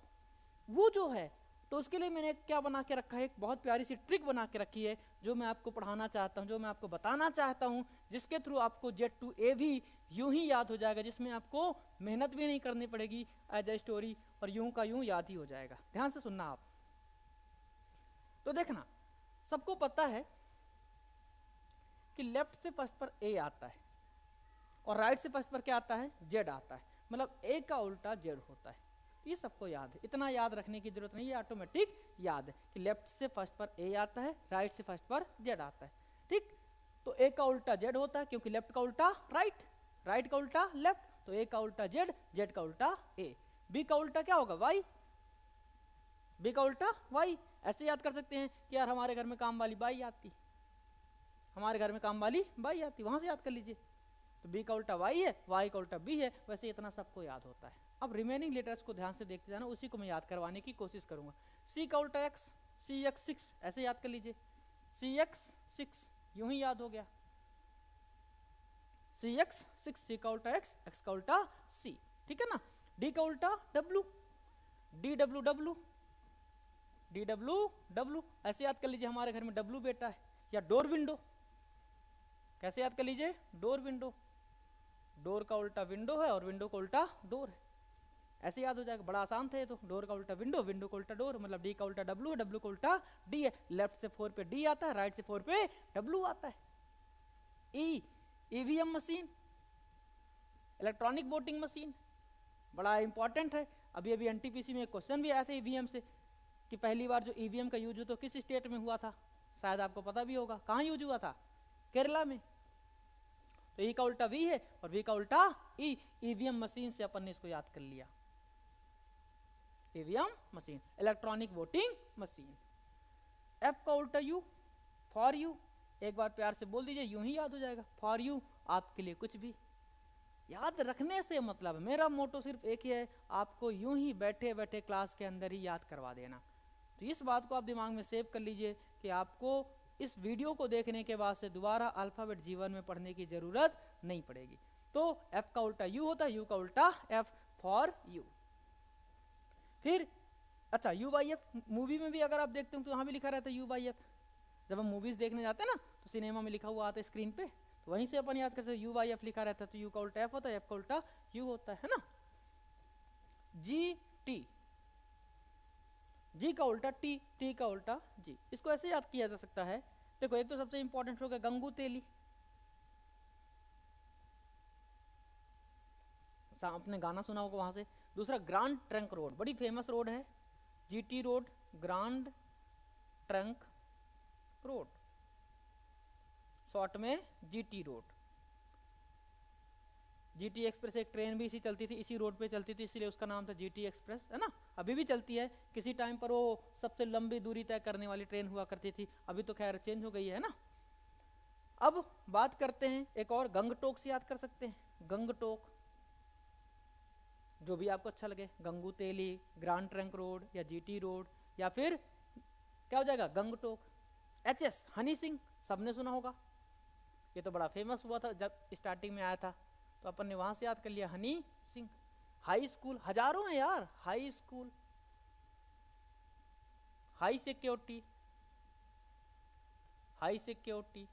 वो जो है। तो उसके लिए मैंने क्या बना के रखा है, एक बहुत प्यारी सी ट्रिक बना के रखी है, जो मैं आपको पढ़ाना चाहता हूँ, जो मैं आपको बताना चाहता हूँ, जिसके थ्रू आपको Z2A भी यूं ही याद हो जाएगा, जिसमें आपको मेहनत भी नहीं करनी पड़ेगी, एज ए स्टोरी, और यूं का यूं याद ही हो जाएगा। ध्यान से सुनना आप। तो देखना, सबको पता है कि लेफ्ट से फर्स्ट पर A आता है और राइट से फर्स्ट पर क्या आता है, Z आता है, मतलब A का उल्टा Z होता है। ये सबको याद है, इतना याद रखने की जरूरत नहीं है, ऑटोमेटिक याद है कि लेफ्ट से फर्स्ट पर A आता है, राइट से फर्स्ट पर Z आता है। ठीक, तो A का उल्टा Z होता है, क्योंकि लेफ्ट का उल्टा राइट, राइट का उल्टा लेफ्ट, तो A का उल्टा Z, Z का उल्टा A। B का उल्टा क्या होगा, Y, B का उल्टा Y। ऐसे याद कर सकते हैं कि यार हमारे घर में काम वाली बाई आती, हमारे घर में काम वाली बाई आती, वहां से याद कर लीजिए। तो B का उल्टा Y है, Y का उल्टा B है, वैसे इतना सबको याद होता है। अब रिमेनिंग लेटर्स को ध्यान से देखते जाना, उसी को मैं याद करवाने की कोशिश करूंगा। C का उल्टा X, CX6, ऐसे याद कर लीजिए, CX6, यूं ही याद हो गया, CX6, C का उल्टा X, X का उल्टा C, ठीक है ना। D का उल्टा W, DWW, DWW, ऐसे याद कर लीजिए, हमारे घर में W बेटा है। या डोर विंडो, कैसे याद कर लीजिए, डोर विंडो, डोर का उल्टा विंडो है और विंडो का उल्टा डोर है, ऐसे याद हो जाएगा, बड़ा आसान था ये तो। डोर का उल्टा विंडो, विंडो का उल्टा डोर, मतलब D का उल्टा W है, W का उल्टा D है, लेफ्ट से 4 पे D आता है, राइट से 4 पे W आता है। E, EVM machine, electronic voting machine, बड़ा इंपॉर्टेंट है। अभी अभी NTPC में एक क्वेश्चन भी आया था EVM से, कि पहली बार जो EVM का यूज हो तो किस स्टेट में हुआ था, शायद आपको पता भी होगा, कहाँ यूज हुआ था, केरला में। तो E का उल्टा V है और V का उल्टा E, EVM मशीन से अपन ने इसको याद कर लिया, EVM machine, electronic voting machine. F का उल्टा U, फॉर यू, एक बार प्यार से बोल दीजिए, यूं ही याद हो जाएगा, फॉर यू, आपके लिए कुछ भी। याद रखने से मतलब, मेरा मोटो सिर्फ एक ही है, आपको यूं ही बैठे बैठे क्लास के अंदर ही याद करवा देना। तो इस बात को आप दिमाग में सेव कर लीजिए कि आपको इस वीडियो को देखने के बाद से दोबारा अल्फाबेट जीवन में पढ़ने की जरूरत नहीं पड़ेगी। तो F का उल्टा U होता है, U का उल्टा F, फॉर यू। फिर अच्छा U/F, मूवी में भी अगर आप देखते हो तो वहां भी लिखा रहता है U/F। जब हम मूवीज देखने जाते हैं ना, तो सिनेमा में लिखा हुआ आता है स्क्रीन पे, तो वहीं से अपन याद कर सकते हैं, U/F लिखा रहता है, तो U का उल्टा F होता है, F का उल्टा U होता है ना। GT, G का उल्टा T, T का उल्टा G, इसको ऐसे याद किया जा सकता है। देखो, एक तो सबसे इंपॉर्टेंट हो गया गंगू तेली, आपने गाना सुना होगा वहां से। दूसरा ग्रांड ट्रंक रोड, बड़ी फेमस रोड है, GT road, grand trunk road, short में GT रोड। GT एक्सप्रेस एक ट्रेन भी इसी चलती थी, इसी रोड पे चलती थी, इसलिए उसका नाम था GT एक्सप्रेस, है ना। अभी भी चलती है, किसी टाइम पर वो सबसे लंबी दूरी तय करने वाली ट्रेन हुआ करती थी, अभी तो खैर चेंज हो गई है ना। अब बात करते हैं एक और, गंगटोक से याद कर सकते हैं, गंगटोक, जो भी आपको अच्छा लगे, गंगू तेली, ग्रांड ट्रंक रोड, या GT रोड, या फिर क्या हो जाएगा, गंगटोक। HS, हनी सिंह, सबने सुना होगा, ये तो बड़ा फेमस हुआ था जब स्टार्टिंग में आया था, तो अपन ने वहां से याद कर लिया, हनी सिंह। हाई स्कूल, हजारों हैं यार, high school, high security, high security,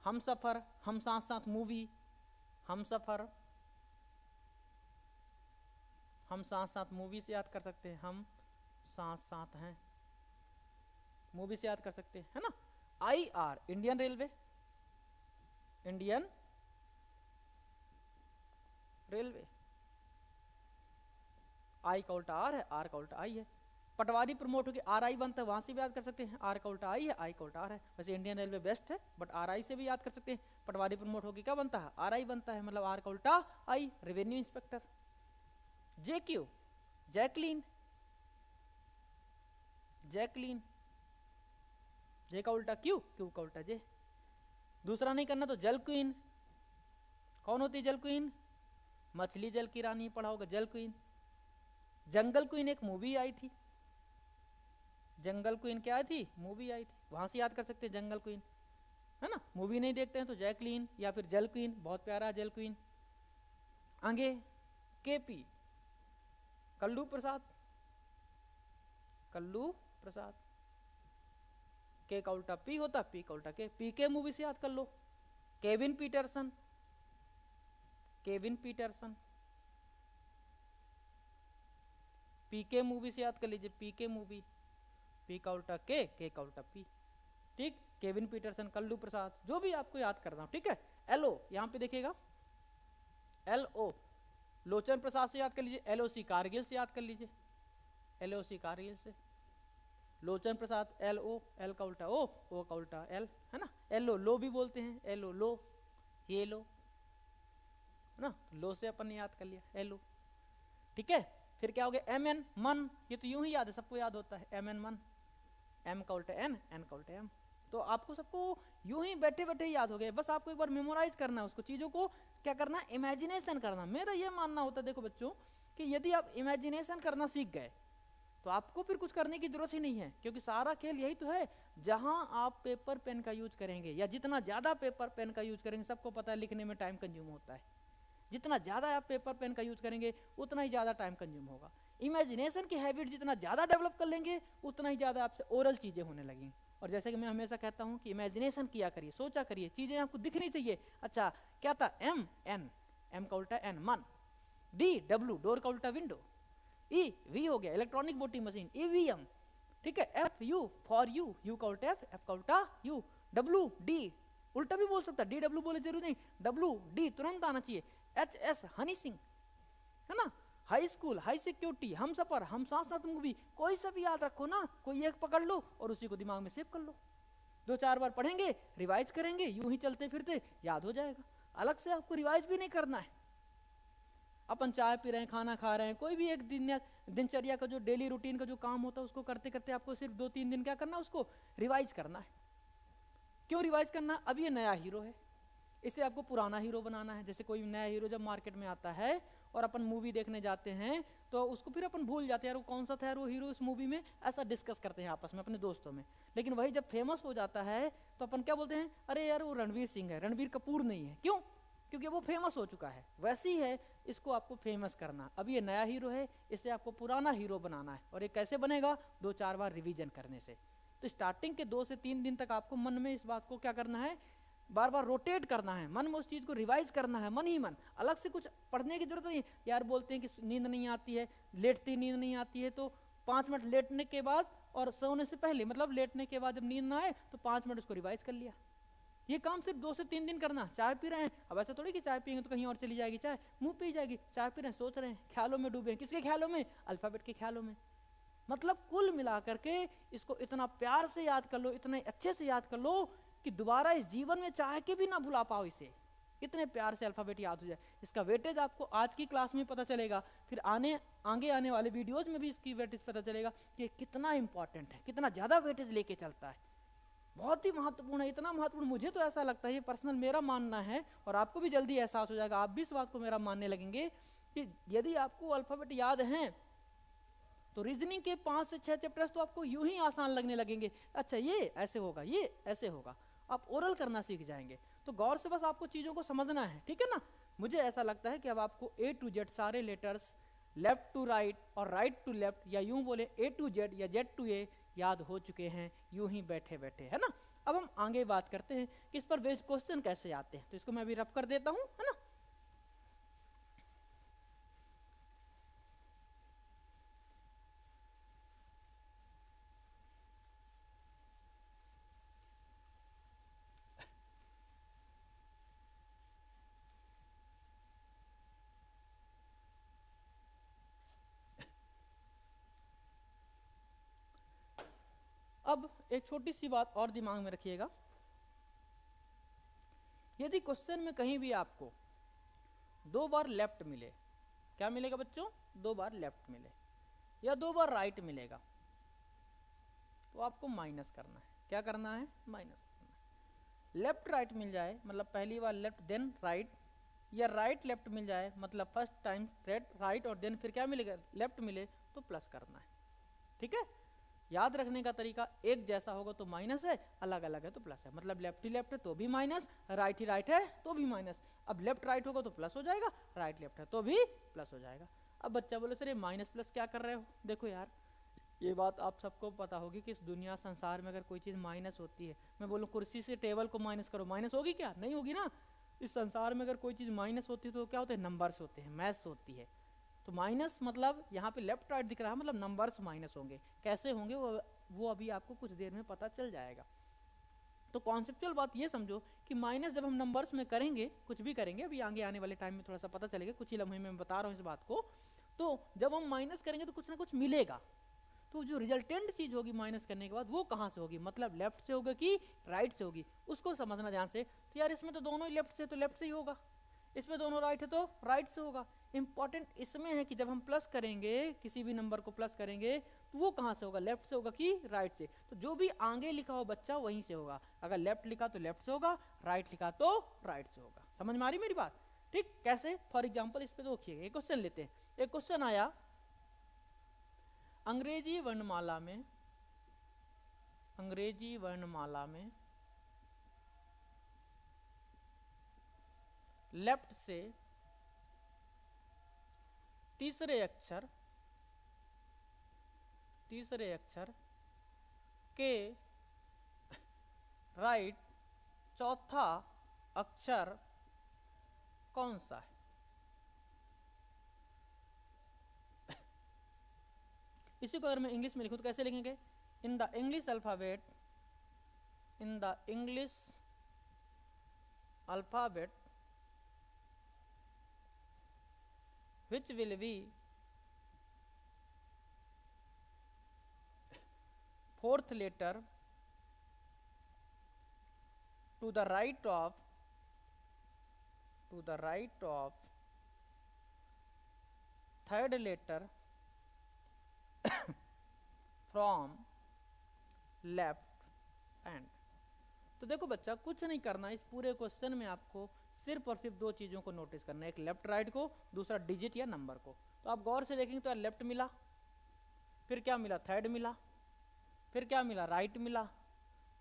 हम सफर, हम साथ साथ मूवी, हम सफर, हम साथ साथ मूवी से याद कर सकते हैं, हम साथ साथ हैं, मूवी से याद कर सकते हैं, है ना। IR, Indian railway, Indian railway, I का उल्टा R है, R का उल्टा I है। पटवारी प्रमोट होकर RI बनता है, वहां से भी याद कर सकते हैं, R का उल्टा I है, I का उल्टा R है। वैसे इंडियन रेलवे बेस्ट है, बट RI से भी याद कर सकते हैं। पटवारी प्रमोट होकर क्या बनता है, RI बनता है, मतलब R का उल्टा I, revenue inspector. JQ, Jacqueline, Jacqueline, J का उल्टा Q, Q का उल्टा J। दूसरा नहीं करना तो जल क्वीन, कौन होती है जल क्वीन, मछली जल की रानी पढ़ा होगा, जल क्वीन। जंगल क्वीन एक मूवी आई थी, जंगल क्वीन क्या आई थी, मूवी आई थी, वहां से याद कर सकते हैं जंगल क्वीन, है ना। मूवी नहीं देखते हैं तो जैकलीन या फिर जल क्वीन, बहुत प्यारा जल क्वीन। आगे केपी, कल्लू प्रसाद, कल्लू प्रसाद। के का उल्टा पी होता, पी का उल्टा के, पीके मूवी से याद कर लो। Kevin Pietersen, Kevin Pietersen. PK movie से याद कर लीजिए, पीके मूवी, पी का उल्टा के का उल्टा पी, ठीक। केविन पीटरसन, कल्लू प्रसाद, जो भी आपको याद करना हो, ठीक है। एलओ यहां पे देखिएगा, एलओ लोचन प्रसाद से याद कर लीजिए, एलओसी कारगिल से याद कर लीजिए, एलओसी कारगिल से। लोचन प्रसाद, एल ओ, एल का उल्टा ओ का उल्टा एल, है ना। एलो लो भी बोलते हैं, एलो लो, ये लो, है ना। लो से अपन ने याद कर लिया, एलो, ठीक है। फिर क्या हो गया, एम एन मन, ये तो यूं ही याद है, सबको याद होता है, एम एन मन। एम का उल्टा एन, एन का उल्टा एम। तो आपको सबको यूं ही बैठे बैठे याद हो गए, बस आपको एक बार मेमोराइज करना है उसको, चीजों को क्या करना है, इमेजिनेशन करना। मेरा ये मानना होता है देखो बच्चों, कि यदि आप इमेजिनेशन करना सीख गए तो आपको फिर कुछ करने की जरूरत ही नहीं है, क्योंकि सारा खेल यही तो है। जहां आप पेपर पेन का यूज करेंगे, या जितना ज्यादा पेपर पेन का यूज करेंगे, सबको पता है लिखने में टाइम कंज्यूम होता है, जितना ज्यादा आप पेपर पेन का यूज करेंगे उतना ही ज्यादा टाइम कंज्यूम होगा। इमेजिनेशन की हैबिट जितना ज्यादा डेवलप कर लेंगे उतना ही ज्यादा आपसे ओरल चीजें होने लगेंगी। और जैसे कि मैं हमेशा कहता हूं कि इमेजिनेशन किया करिए, सोचा करिए, चीजें आपको दिखनी चाहिए। अच्छा क्या था, एम एन, एम का उल्टा एन मन। डी डब्ल्यू डोर का उल्टा विंडो। ई वी हो गया इलेक्ट्रॉनिक वोटिंग मशीन, ईवीएम, ठीक है। F you for you, you का उल्टा एफ, एफ का उल्टा यू। डब्ल्यू डी उल्टा भी बोल सकता है, डी डब्ल्यू बोले जरूरी नहीं, डब्ल्यू डी तुरंत आना चाहिए। एच एस हनी सिंह, है ना। हाई स्कूल, हाई सिक्योरिटी, हम सफर, हम साथ साथ मूवी, कोई सा भी याद रखो ना, कोई एक पकड़ लो और उसी को दिमाग में सेव कर लो। 2-4 बार पढ़ेंगे, रिवाइज करेंगे, यूं ही चलते फिरते याद हो जाएगा। अलग से आपको रिवाइज भी नहीं करना है। अपन चाय पी रहे हैं, खाना खा रहे हैं, कोई भी एक दिनचर्या का जो डेली रूटीन का जो काम होता है उसको करते करते आपको सिर्फ 2-3 दिन क्या करना है, उसको रिवाइज करना है। क्यों रिवाइज करना, अब ये नया हीरो है, इसे आपको पुराना हीरो बनाना है। जैसे कोई नया हीरो जब मार्केट में आता है और अपन मूवी देखने जाते हैं तो उसको फिर अपन भूल जाते हैं यार वो कौन सा था यार वो हीरो इस मूवी में, ऐसा डिस्कस करते हैं आपस में अपने दोस्तों में। लेकिन वही जब फेमस हो जाता है तो अपन क्या बोलते हैं, अरे यार वो रणवीर सिंह है, रणवीर कपूर नहीं है। क्यों, क्योंकि वो फेमस हो चुका है। वैसी है, इसको आपको फेमस करना। अब ये नया हीरो है, इसे आपको पुराना हीरो बनाना है। और ये कैसे बनेगा, 2-4 बार रिवीजन करने से। तो स्टार्टिंग के 2 से 3 दिन तक आपको मन में इस बात को क्या करना है, बार बार रोटेट करना है, मन में उस चीज को रिवाइज करना है, मन ही मन। अलग से कुछ पढ़ने की जरूरत नहीं। यार बोलते हैं कि नींद नहीं आती है, लेटती नींद नहीं आती है, तो 5 मिनट लेटने के बाद और सोने से पहले, मतलब लेटने के बाद जब नींद ना आए तो 5 मिनट उसको रिवाइज कर लिया। ये काम सिर्फ 2 से 3 दिन करना। चाय पी रहे हैं, अब ऐसा थोड़ी कि चाय पियेंगे तो कहीं और चली जाएगी चाय, मुंह पी जाएगी। चाय पी रहे हैं, सोच रहे हैं, ख्यालों में डूबे हैं। किसके ख्यालों में, अल्फाबेट के ख्यालों में। मतलब कुल मिलाकर के इसको इतना प्यार से याद कर लो, इतने अच्छे से याद कर लो कि दोबारा इस जीवन में चाह के भी ना भुला पाओ इसे। इतने प्यार से अल्फाबेट याद हो जाए। इसका वेटेज आपको आज की क्लास में पता चलेगा, फिर आगे आने वाले वीडियोज में भी इसकी वेटेज पता चलेगा कि कितना इंपॉर्टेंट है, कितना ज्यादा वेटेज लेके चलता है। बहुत ही महत्वपूर्ण है, इतना महत्वपूर्ण मुझे तो ऐसा लगता है, ये पर्सनल मेरा मानना है, और आपको भी जल्दी एहसास हो जाएगा, आप भी इस बात को मेरा मानने लगेंगे कि यदि आपको अल्फाबेट याद हैं तो रीजनिंग के 5 से 6 चैप्टर्स तो आपको यूं ही आसान लगने लगेंगे। अच्छा ये ऐसे होगा, ये ऐसे होगा, आप ओरल करना सीख जाएंगे। तो गौर से बस आपको चीजों को समझना है, ठीक है ना। मुझे ऐसा लगता है कि अब आपको A to Z सारे लेटर्स, लेफ्ट टू राइट और राइट टू लेफ्ट, या यूं बोले A to Z या Z to A याद हो चुके हैं यूं ही बैठे बैठे, है ना। अब हम आगे बात करते हैं कि इस पर बेस्ड क्वेश्चन कैसे आते हैं। तो इसको मैं अभी रफ कर देता हूं, है ना। अब एक छोटी सी बात और दिमाग में रखिएगा, यदि क्वेश्चन में कहीं भी आपको 2 बार लेफ्ट मिले, क्या मिलेगा बच्चों, 2 बार लेफ्ट मिले या 2 बार राइट मिलेगा, तो आपको माइनस करना है। क्या करना है, माइनस करना है। लेफ्ट राइट मिल जाए, मतलब पहली बार लेफ्ट देन राइट, या राइट लेफ्ट मिल जाए, मतलब फर्स्ट टाइम राइट और देन फिर क्या मिलेगा, लेफ्ट मिले तो प्लस करना है। ठीक है, याद रखने का तरीका एक जैसा होगा तो माइनस है, अलग अलग है तो प्लस है। मतलब लेफ्ट ही लेफ्ट है तो भी माइनस, राइट ही राइट है तो भी माइनस। अब लेफ्ट राइट होगा तो प्लस हो जाएगा, राइट लेफ्ट है तो भी प्लस हो जाएगा। अब बच्चा बोले सर ये माइनस प्लस क्या कर रहे हो? देखो यार, ये बात आप सबको पता होगी कि इस दुनिया संसार में अगर कोई चीज़ माइनस होती है, मैं बोलूँ कुर्सी से टेबल को माइनस करो, माइनस होगी क्या? नहीं होगी ना। इस संसार में अगर कोई चीज़ माइनस होती है तो क्या होते हैं, नंबर्स होते हैं, मैथ्स होती है। तो माइनस मतलब यहाँ पे लेफ्ट राइट दिख रहा है, मतलब नंबर्स माइनस होंगे। कैसे होंगे वो अभी आपको कुछ देर में पता चल जाएगा। तो कॉन्सेप्चुअल बात ये समझो कि माइनस जब हम नंबर्स में करेंगे, कुछ भी करेंगे, अभी आगे आने वाले टाइम में थोड़ा सा पता चलेगा, कुछ ही लम्हे में मैं बता रहा हूँ इस बात को। तो जब हम माइनस करेंगे तो कुछ ना कुछ मिलेगा। तो जो रिजल्टेंट चीज होगी माइनस करने के बाद वो कहाँ से होगी, मतलब लेफ्ट से होगा कि राइट से होगी, उसको समझना ध्यान से। तो यार इसमें तो दोनों ही लेफ्ट से, तो लेफ्ट से ही होगा, इसमें दोनों राइट है तो राइट से होगा। इंपॉर्टेंट इसमें है कि जब हम प्लस करेंगे, किसी भी नंबर को प्लस करेंगे तो वो कहाँ से होगा, लेफ्ट से होगा कि राइट से। तो जो भी आगे लिखा हो बच्चा वहीं से होगा। अगर लेफ्ट लिखा तो लेफ्ट से होगा, राइट लिखा तो राइट से होगा। समझ में आ रही मेरी बात? ठीक, कैसे? फॉर एग्जाम्पल इस पे देखिए, एक क्वेश्चन लेते हैं। एक क्वेश्चन आया अंग्रेजी वर्णमाला में, अंग्रेजी वर्णमाला में लेफ्ट से तीसरे अक्षर के राइट चौथा अक्षर कौन सा है? इसी को अगर मैं इंग्लिश में लिखूं तो कैसे लिखेंगे? In the English alphabet, in the English alphabet which will be fourth letter to the right of third letter from left hand। तो देखो बच्चा, कुछ नहीं करना, इस पूरे क्वेश्चन में आपको सिर्फ और सिर्फ दो चीजों को नोटिस करना है, एक लेफ्ट राइट को, दूसरा डिजिट या नंबर को। तो आप गौर से देखेंगे तो लेफ्ट मिला, फिर क्या मिला, थर्ड मिला, फिर क्या मिला, राइट मिला,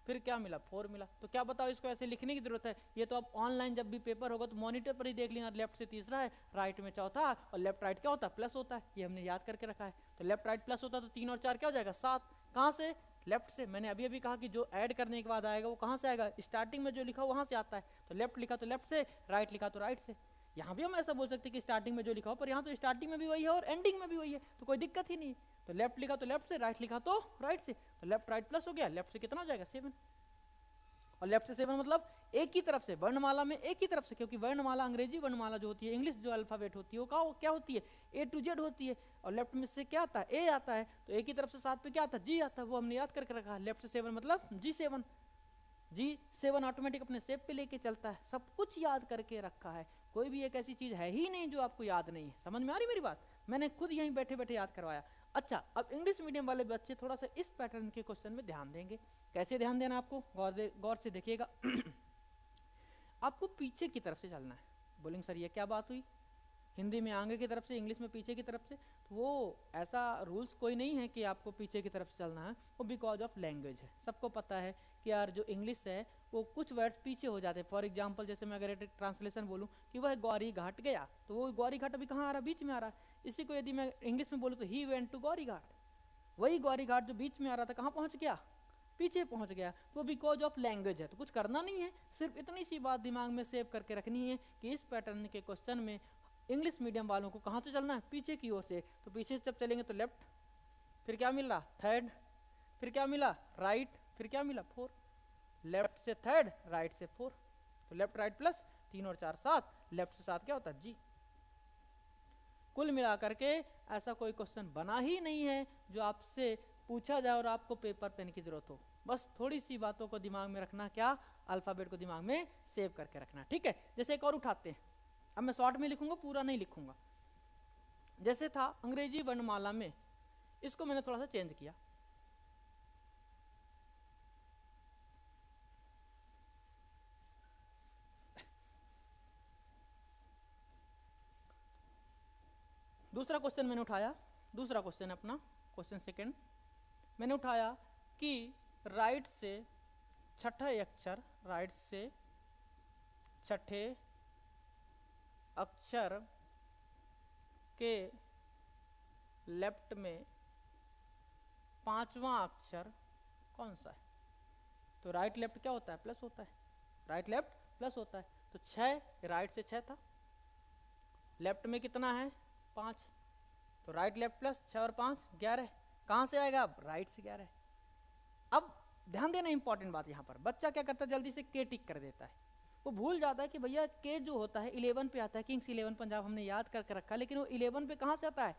फिर क्या मिला, 4 मिला। तो क्या बताओ, इसको ऐसे लिखने की जरूरत है? ये तो आप ऑनलाइन जब भी पेपर होगा तो मॉनिटर पर ही देख लेना, लेफ्ट से तीसरा है, राइट में चौथा, और लेफ्ट राइट क्या होता है, प्लस होता है। ये हमने याद करके रखा है। तो लेफ्ट राइट प्लस होता है तो 3 और 4 क्या हो जाएगा, 7। कहाँ से? लेफ्ट से। मैंने अभी अभी कहा कि जो ऐड करने के बाद आएगा वो कहाँ से आएगा, स्टार्टिंग में जो लिखा वहां से आता है। तो लेफ्ट लिखा तो लेफ्ट से, राइट लिखा तो राइट से। यहाँ भी हम ऐसा बोल सकते हैं कि स्टार्टिंग में जो लिखा हो, पर यहाँ तो स्टार्टिंग में भी वही है और एंडिंग में भी वही है, तो कोई दिक्कत ही नहीं। तो लेफ्ट लिखा तो लेफ्ट से, राइट लिखा तो राइट से। तो लेफ्ट राइट प्लस हो गया, लेफ्ट से कितना हो जाएगा, 7। और लेफ्ट से 7 मतलब एक ही तरफ से, वर्णमाला में एक ही तरफ से, क्योंकि वर्णमाला अंग्रेजी वर्णमाला जो होती है, इंग्लिश जो अल्फाबेट होती है वो क्या होती है, A to Z होती है। और लेफ्ट में से क्या आता है, A आता है, तो एक ही तरफ से साथ पे क्या आता है, G आता है, वो हमने याद करके रखा है। लेफ्ट से 7 मतलब G7, G7 ऑटोमेटिक अपने सेप पे लेके चलता है। सब कुछ याद करके रखा है, कोई भी एक ऐसी चीज है ही नहीं जो आपको याद नहीं है। समझ में आ रही मेरी बात? मैंने खुद यहीं बैठे बैठे याद करवाया। अच्छा, अब इंग्लिश मीडियम वाले बच्चे थोड़ा सा इस पैटर्न के क्वेश्चन में ध्यान देंगे। कैसे ध्यान देना आपको, गौर से देखिएगा। आपको पीछे की तरफ से चलना है। बोलेंगे सर ये क्या बात हुई, हिंदी में आगे की तरफ से, इंग्लिश में पीछे की तरफ से। तो वो ऐसा रूल्स कोई नहीं है कि आपको पीछे की तरफ से चलना है, वो बिकॉज ऑफ लैंग्वेज है। सबको पता है कि यार जो इंग्लिश है वो कुछ वर्ड्स पीछे हो जाते हैं। फॉर एग्जांपल जैसे मैं अगर एक ट्रांसलेशन बोलूँ कि वह गौरी घाट गया, तो वो गौरी घाट अभी कहाँ आ रहा है, बीच में आ रहा है। इसी को यदि मैं इंग्लिश में बोलूँ तो he went to Gauri Ghat, वही गौरी घाट जो बीच में आ रहा था कहाँ पहुँच गया, पीछे पहुंच गया। तो बिकॉज ऑफ लैंग्वेज है, तो कुछ करना नहीं है, सिर्फ इतनी सी बात दिमाग में सेव करके रखनी है कि इस पैटर्न के क्वेश्चन में इंग्लिश मीडियम वालों को कहाँ से चलना है, पीछे की ओर से। तो पीछे से जब चलेंगे तो लेफ्ट, फिर क्या मिला, थर्ड, फिर क्या मिला, राइट, फिर क्या मिला, 4। लेफ्ट से थर्ड, राइट से 4, तो लेफ्ट राइट प्लस 3 और 4 7, लेफ्ट से 7 क्या होता है, जी। कुल मिलाकर के ऐसा कोई क्वेश्चन बना ही नहीं है जो आपसे पूछा जाए और आपको पेपर पेन की जरूरत हो। बस थोड़ी सी बातों को दिमाग में रखना, क्या, अल्फाबेट को दिमाग में सेव करके रखना, ठीक है। जैसे एक और उठाते हैं, अब मैं शॉर्ट में लिखूंगा, पूरा नहीं लिखूंगा। जैसे था अंग्रेजी वर्णमाला में, इसको मैंने थोड़ा सा चेंज किया। दूसरा क्वेश्चन मैंने उठाया, दूसरा क्वेश्चन अपना क्वेश्चन सेकंड मैंने उठाया कि राइट से छठे अक्षर, राइट से छठे अक्षर के लेफ्ट में पांचवा अक्षर कौन सा है? तो राइट लेफ्ट क्या होता है? प्लस होता है, राइट लेफ्ट प्लस होता है। तो 6 राइट से 6 था, लेफ्ट में कितना है? 5, तो राइट लेफ्ट प्लस 6 और 5 11। कहाँ से आएगा? अब राइट से 11। अब ध्यान देना इंपॉर्टेंट बात, यहाँ पर बच्चा क्या करता है, जल्दी से के टिक कर देता है। वो भूल जाता है कि भैया के जो होता है 11 पे आता है, किंग्स 11 पंजाब हमने याद करके रखा, लेकिन वो 11 पे कहाँ से आता है?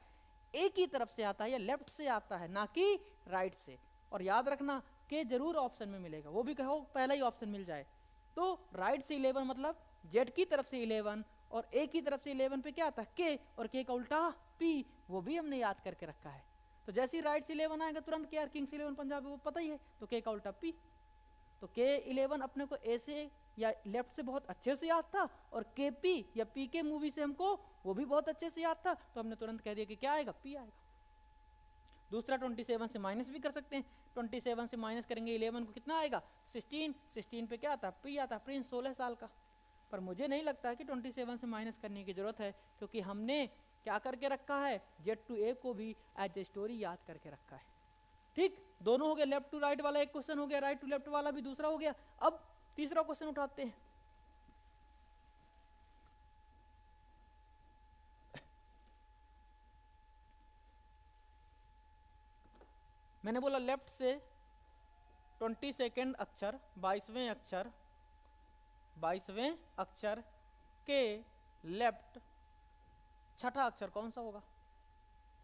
एक ही तरफ से आता है या लेफ्ट से आता है, ना कि राइट से। और याद रखना के जरूर ऑप्शन में मिलेगा, वो भी कहो पहला ही ऑप्शन मिल जाए। तो राइट से 11 मतलब जेड की तरफ से 11, और ए की तरफ से 11 पे क्या आता है? के, और के का उल्टा पी, वो भी हमने याद करके रखा है। तो जैसे ही राइट से 11 आएगा तुरंत क्या, किंग्स 11 पंजाब वो पता ही है, तो के का उल्टा पी। तो के 11 अपने को ए से या लेफ्ट से बहुत अच्छे से याद था, और के पी या पी के मूवी से हमको वो भी बहुत अच्छे से याद था, तो हमने तुरंत कह दिया कि क्या आएगा? पी आएगा। दूसरा 27 से माइनस भी कर सकते हैं, 27 से माइनस करेंगे 11 को कितना आएगा? 16, 16 पे क्या आता है? पी आता है, प्रिंस 16 साल का। पर मुझे नहीं लगता है कि 27 से माइनस करने की जरूरत है, क्योंकि हमने क्या करके रखा है? जेड टू ए को भी एज ए स्टोरी याद करके रखा है। ठीक, दोनों हो गए, लेफ्ट टू राइट वाला एक क्वेश्चन हो गया, राइट टू लेफ्ट वाला भी दूसरा हो गया। अब तीसरा क्वेश्चन उठाते हैं। मैंने बोला लेफ्ट से 22वें अक्षर, 22वें अक्षर, 22वें अक्षर के लेफ्ट छठा अक्षर कौन सा होगा?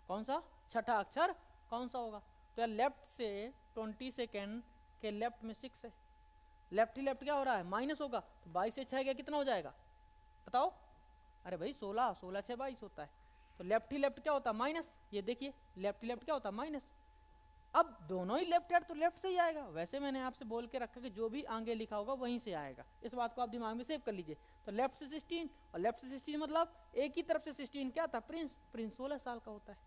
कौन सा छठा अक्षर कौन सा होगा? तो लेफ्ट से 22 के लेफ्ट में 6 है, लेफ्ट ही लेफ्ट क्या हो रहा है? माइनस होगा। तो 22 से 6 गया कितना हो जाएगा? बताओ। अरे भाई 16, 16 6 22 होता है। तो लेफ्ट ही लेफ्ट क्या होता है? माइनस। ये देखिए लेफ्ट ही लेफ्ट क्या होता है? माइनस। अब दोनों ही लेफ्ट है तो लेफ्ट से ही आएगा। वैसे मैंने आपसे बोल के रखा कि जो भी आगे लिखा होगा वहीं से आएगा, इस बात को आप दिमाग में सेव कर लीजिए। तो लेफ्ट से 16, और लेफ्ट से 16 मतलब एक ही तरफ से 16 क्या था? प्रिंस, प्रिंस 16 साल का होता है।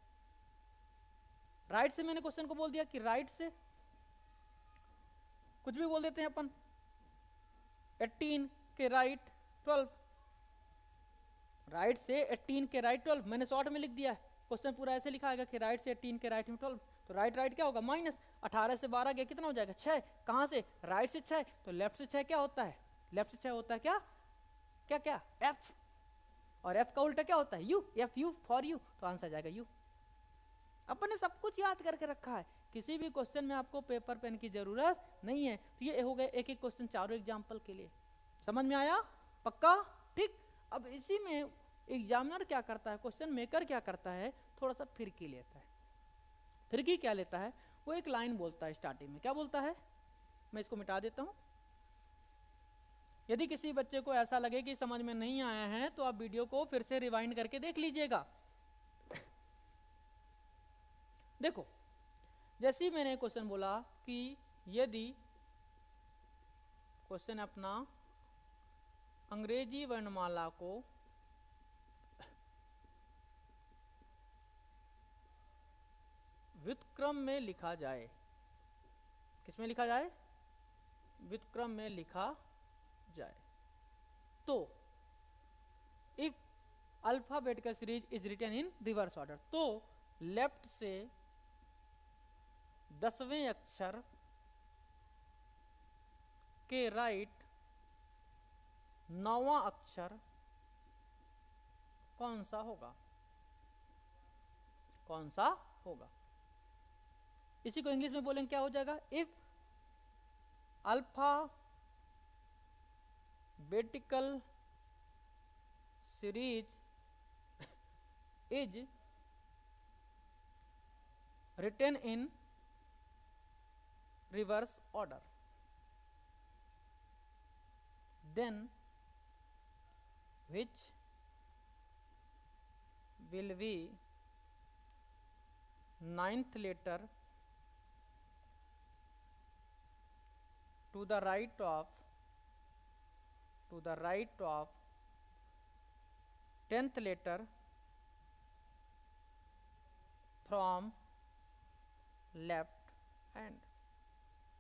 राइट से मैंने क्वेश्चन को बोल दिया कि राइट से कुछ भी बोल देते हैं अपन, 18 के राइट 12, राइट से 18 के राइट 12, मैंने शॉर्ट में लिख दिया है। क्वेश्चन पूरा ऐसे लिखा है कि राइट से 18 के राइट में 12, तो राइट राइट क्या होगा? माइनस। 18 से 12 गया कितना हो जाएगा? 6। कहां से? राइट से 6, तो लेफ्ट से 6 क्या होता है? लेफ्ट से 6 होता है क्या? क्या क्या? एफ, और एफ का उल्टा क्या होता है? You, F you for you, तो आंसर जाएगा यू। अपन ने सब कुछ याद करके रखा है, किसी भी क्वेश्चन में आपको पेपर पेन की जरूरत नहीं है। तो ये हो गए एक एक क्वेश्चन चारों एग्जाम्पल के लिए। समझ में आया? पक्का? ठीक। अब इसी में एग्जामिनर क्या करता है, क्वेश्चन मेकर क्या करता है, थोड़ा सा फिरकी लेता है। फिरकी क्या लेता है? वो एक लाइन बोलता है स्टार्टिंग में। क्या बोलता है? मैं इसको मिटा देता हूं। यदि किसी बच्चे को ऐसा लगे कि समझ में नहीं आया है तो आप वीडियो को फिर से रिवाइंड करके देख लीजिएगा। देखो, जैसे ही मैंने क्वेश्चन बोला कि यदि क्वेश्चन अपना अंग्रेजी वर्णमाला को व्युत्क्रम में लिखा जाए, किसमें लिखा जाए? व्युत्क्रम में लिखा जाए, तो if alphabetical series is written in reverse order, तो लेफ्ट से 10वें अक्षर के राइट 9वां अक्षर कौन सा होगा? कौन सा होगा? इसी को इंग्लिश में बोलेंगे क्या हो जाएगा? If alphabetical series is written in reverse order, then which will be 9th letter to the right of 10th letter from left hand.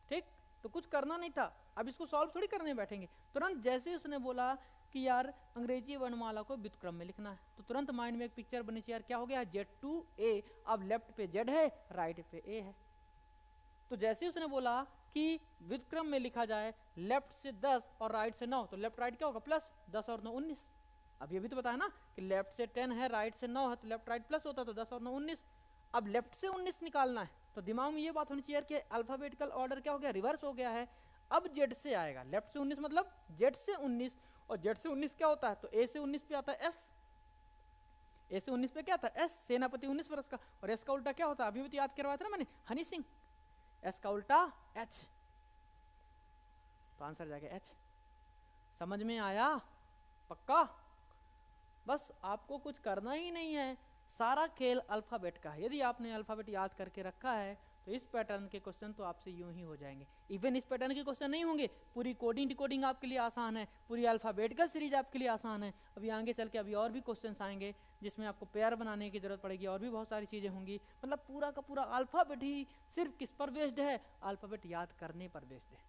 ठीक, तो कुछ करना नहीं था, अब इसको सॉल्व थोड़ी करने बैठेंगे। तुरंत जैसे ही उसने बोला कि यार अंग्रेजी वर्णमाला को व्युत्क्रम में लिखना है, तो तुरंत माइंड में एक पिक्चर बनी चाहिए, यार क्या हो गया, Z2A, अब लेफ्ट पे Z है, राइट पे A है। तो जैसे ही उसने बोला कि व्युत्क्रम में लिखा जाए लेफ्ट से 10 और राइट से 9, तो लेफ्ट राइट क्या होगा, प्लस 10 और 9 19। अब ये भी तो बताया ना कि लेफ्ट से 10 है, राइट से 9 है, तो लेफ्ट राइट प्लस होता, तो 10 और 9 19। अब लेफ्ट से 19 निकालना है, तो दिमाग में ये बात होनी चाहिए कि अल्फाबेटिकल ऑर्डर क्या हो गया, रिवर्स हो गया है। अब जेड से आएगा, लेफ्ट से 19 मतलब जेड से 19, और जेड से 19 क्या होता है, तो ए से 19 पे आता है एस, ए से 19 पे क्या आता है एस, सेनापति 19 वर्ष का, और एस का उल्टा क्या होता है, अभी भी तो याद करवाया था ना मैंने, हनी सिंह, एस का उल्टा एच, तो आंसर जाएगा एच। समझ में आया, पक्का? बस आपको कुछ करना ही नहीं है, सारा खेल अल्फाबेट का है। यदि आपने अल्फाबेट याद करके रखा है तो इस पैटर्न के क्वेश्चन तो आपसे यूं ही हो जाएंगे। इवन इस पैटर्न के क्वेश्चन नहीं होंगे, पूरी कोडिंग डिकोडिंग आपके लिए आसान है, पूरी अल्फाबेटिकल सीरीज आपके लिए आसान है। अभी आगे चल के अभी और भी क्वेश्चंस आएंगे जिसमें आपको पेयर बनाने की जरूरत पड़ेगी, और भी बहुत सारी चीजें होंगी। मतलब पूरा का पूरा अल्फाबेट ही सिर्फ किस पर बेस्ड है, अल्फाबेट याद करने पर बेस्ड है।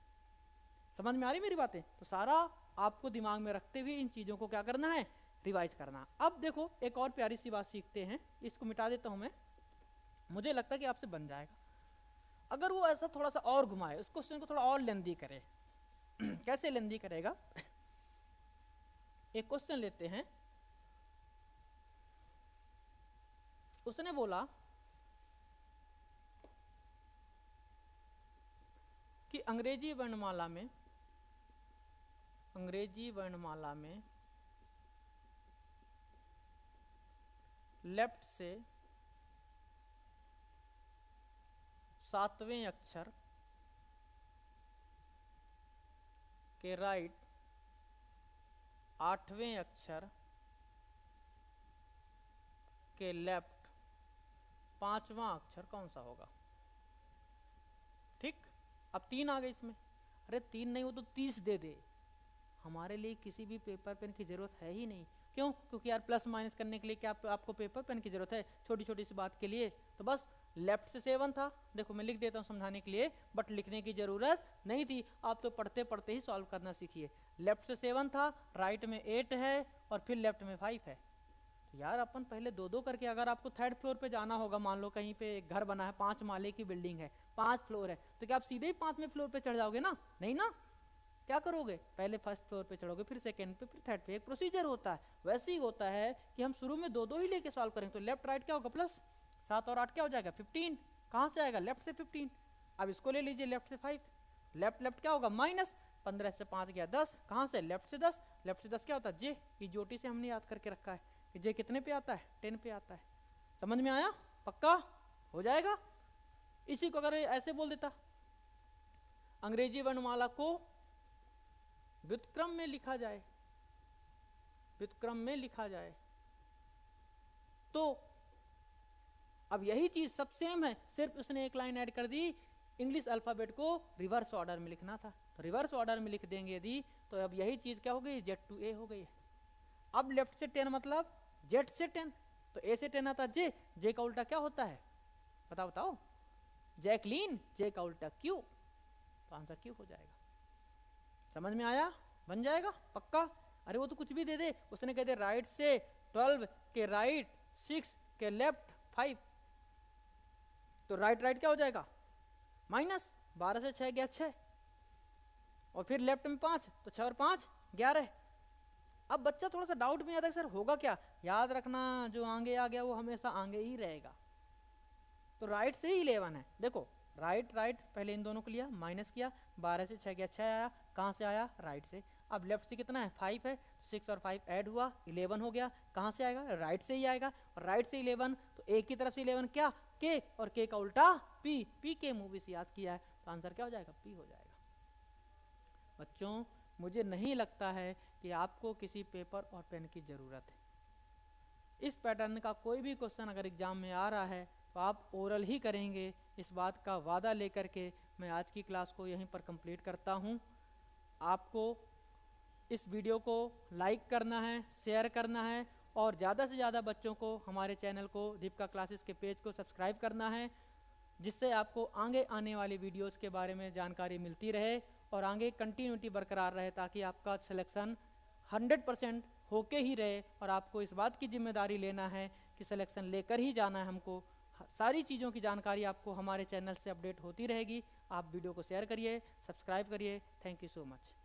समझ में आ रही मेरी बातें? तो सारा आपको दिमाग में रखते हुए इन चीजों को क्या करना है, रिवाइज करना। अब देखो एक और प्यारी सी बात सीखते हैं, इसको मिटा देता हूं मैं, मुझे लगता है कि आपसे बन जाएगा। अगर वो ऐसा थोड़ा सा और घुमाए, उस क्वेश्चन को थोड़ा और लेंदी करे कैसे लेंदी करेगा एक क्वेश्चन लेते हैं, उसने बोला कि अंग्रेजी वर्णमाला में लेफ्ट से 7वें अक्षर के राइट 8वें अक्षर के लेफ्ट 5वां अक्षर कौन सा होगा। ठीक, अब 3 आ गए इसमें, अरे 3 नहीं हो तो 30 दे दे, हमारे लिए किसी भी पेपर पेन की जरूरत है ही नहीं। क्यों? क्योंकि यार प्लस माइनस करने के लिए क्या आपको पेपर पेन की जरूरत है, छोटी छोटी सी बात के लिए। तो बस लेफ्ट से 7 था, देखो मैं लिख देता हूँ समझाने के लिए, बट लिखने की जरूरत नहीं थी, आप तो पढ़ते पढ़ते ही सॉल्व करना सीखिए। लेफ्ट से 7 था, राइट में 8 है, और फिर लेफ्ट में 5 है। तो यार अपन पहले 2-2 करके, अगर आपको 3rd फ्लोर पे जाना होगा, मान लो कहीं पे एक घर बना है, 5 माले की बिल्डिंग है, 5 फ्लोर है, तो क्या आप सीधे ही 5वें फ्लोर पे चढ़ जाओगे ना? नहीं ना, क्या करोगे, पहले 1st फ्लोर पे चढ़ोगे, फिर 2nd पे, फिर 3rd पे, एक प्रोसीजर होता है। वैसे ही होता है कि हम शुरू में 2-2 ही लेके सॉल्व करेंगे, तो लेफ्ट राइट क्या होगा, प्लस 7 और 8 क्या हो जाएगा 15, कहां से आएगा, लेफ्ट से 15। अब इसको ले लीजिए लेफ्ट से 5, लेफ्ट लेफ्ट क्या होगा माइनस, 15 से 5 गया 10, कहां से, लेफ्ट से 10, लेफ्ट से 10 क्या होता है जे, ये ज्योति से हमने याद करके रखा है कि जे कितने पे आता है, 10 पे आता है। समझ में आया, पक्का हो जाएगा। इसी को अगर ऐसे बोल देता, अंग्रेजी वर्णमाला को व्युत्क्रम में लिखा जाए, व्युत्क्रम में लिखा जाए, तो अब यही चीज सब सेम है, सिर्फ उसने एक लाइन ऐड कर दी, इंग्लिश अल्फाबेट को रिवर्स ऑर्डर में लिखना था, तो रिवर्स ऑर्डर में लिख देंगे यदि, तो अब यही चीज क्या हो गई, Z2A हो गई। अब लेफ्ट से 10 मतलब Z से 10, तो A से 10 आता J, J का उल्टा क्या होता है, बताओ बताओ, जैकलीन, J का उल्टा Q, तो आंसर Q हो जाएगा। समझ में आया, बन जाएगा पक्का। अरे वो तो कुछ भी दे दे, उसने कह दे राइट से 12 के राइट 6 के लेफ्ट 5, तो राइट राइट क्या हो जाएगा माइनस, 12 से 6 गया 6, और फिर लेफ्ट में 5, तो 6 और 5 11। अब बच्चा थोड़ा सा डाउट में आता है सर होगा क्या, याद रखना जो आगे आ गया वो हमेशा आगे ही रहेगा। तो राइट से ही 11 है, देखो राइट राइट पहले इन दोनों को लिया, माइनस किया, 12 से 6 गया 6 आया, कहाँ से आया, राइट से। अब लेफ्ट से कितना है 5 है, 6 और 5 ऐड हुआ 11 हो गया, कहाँ से आएगा, राइट से ही आएगा, और राइट से 11, तो एक की तरफ से 11 क्या, के, और के का उल्टा पी, पी के मूवी से याद किया है, तो आंसर क्या हो जाएगा, पी हो जाएगा। बच्चों मुझे नहीं लगता है कि आपको किसी पेपर और पेन की जरूरत है। इस पैटर्न का कोई भी क्वेश्चन अगर एग्जाम में आ रहा है तो आप ओरल ही करेंगे, इस बात का वादा लेकर के मैं आज की क्लास को यहीं पर कंप्लीट करता हूं। आपको इस वीडियो को लाइक करना है, शेयर करना है, और ज़्यादा से ज़्यादा बच्चों को हमारे चैनल को, दीपिका क्लासेस के पेज को सब्सक्राइब करना है, जिससे आपको आगे आने वाली वीडियोस के बारे में जानकारी मिलती रहे और आगे कंटिन्यूटी बरकरार रहे, ताकि आपका सिलेक्शन 100% होके ही रहे। और आपको इस बात की जिम्मेदारी लेना है कि सिलेक्शन लेकर ही जाना है हमको। सारी चीज़ों की जानकारी आपको हमारे चैनल से अपडेट होती रहेगी। आप वीडियो को शेयर करिए, सब्सक्राइब करिए। Thank you so much.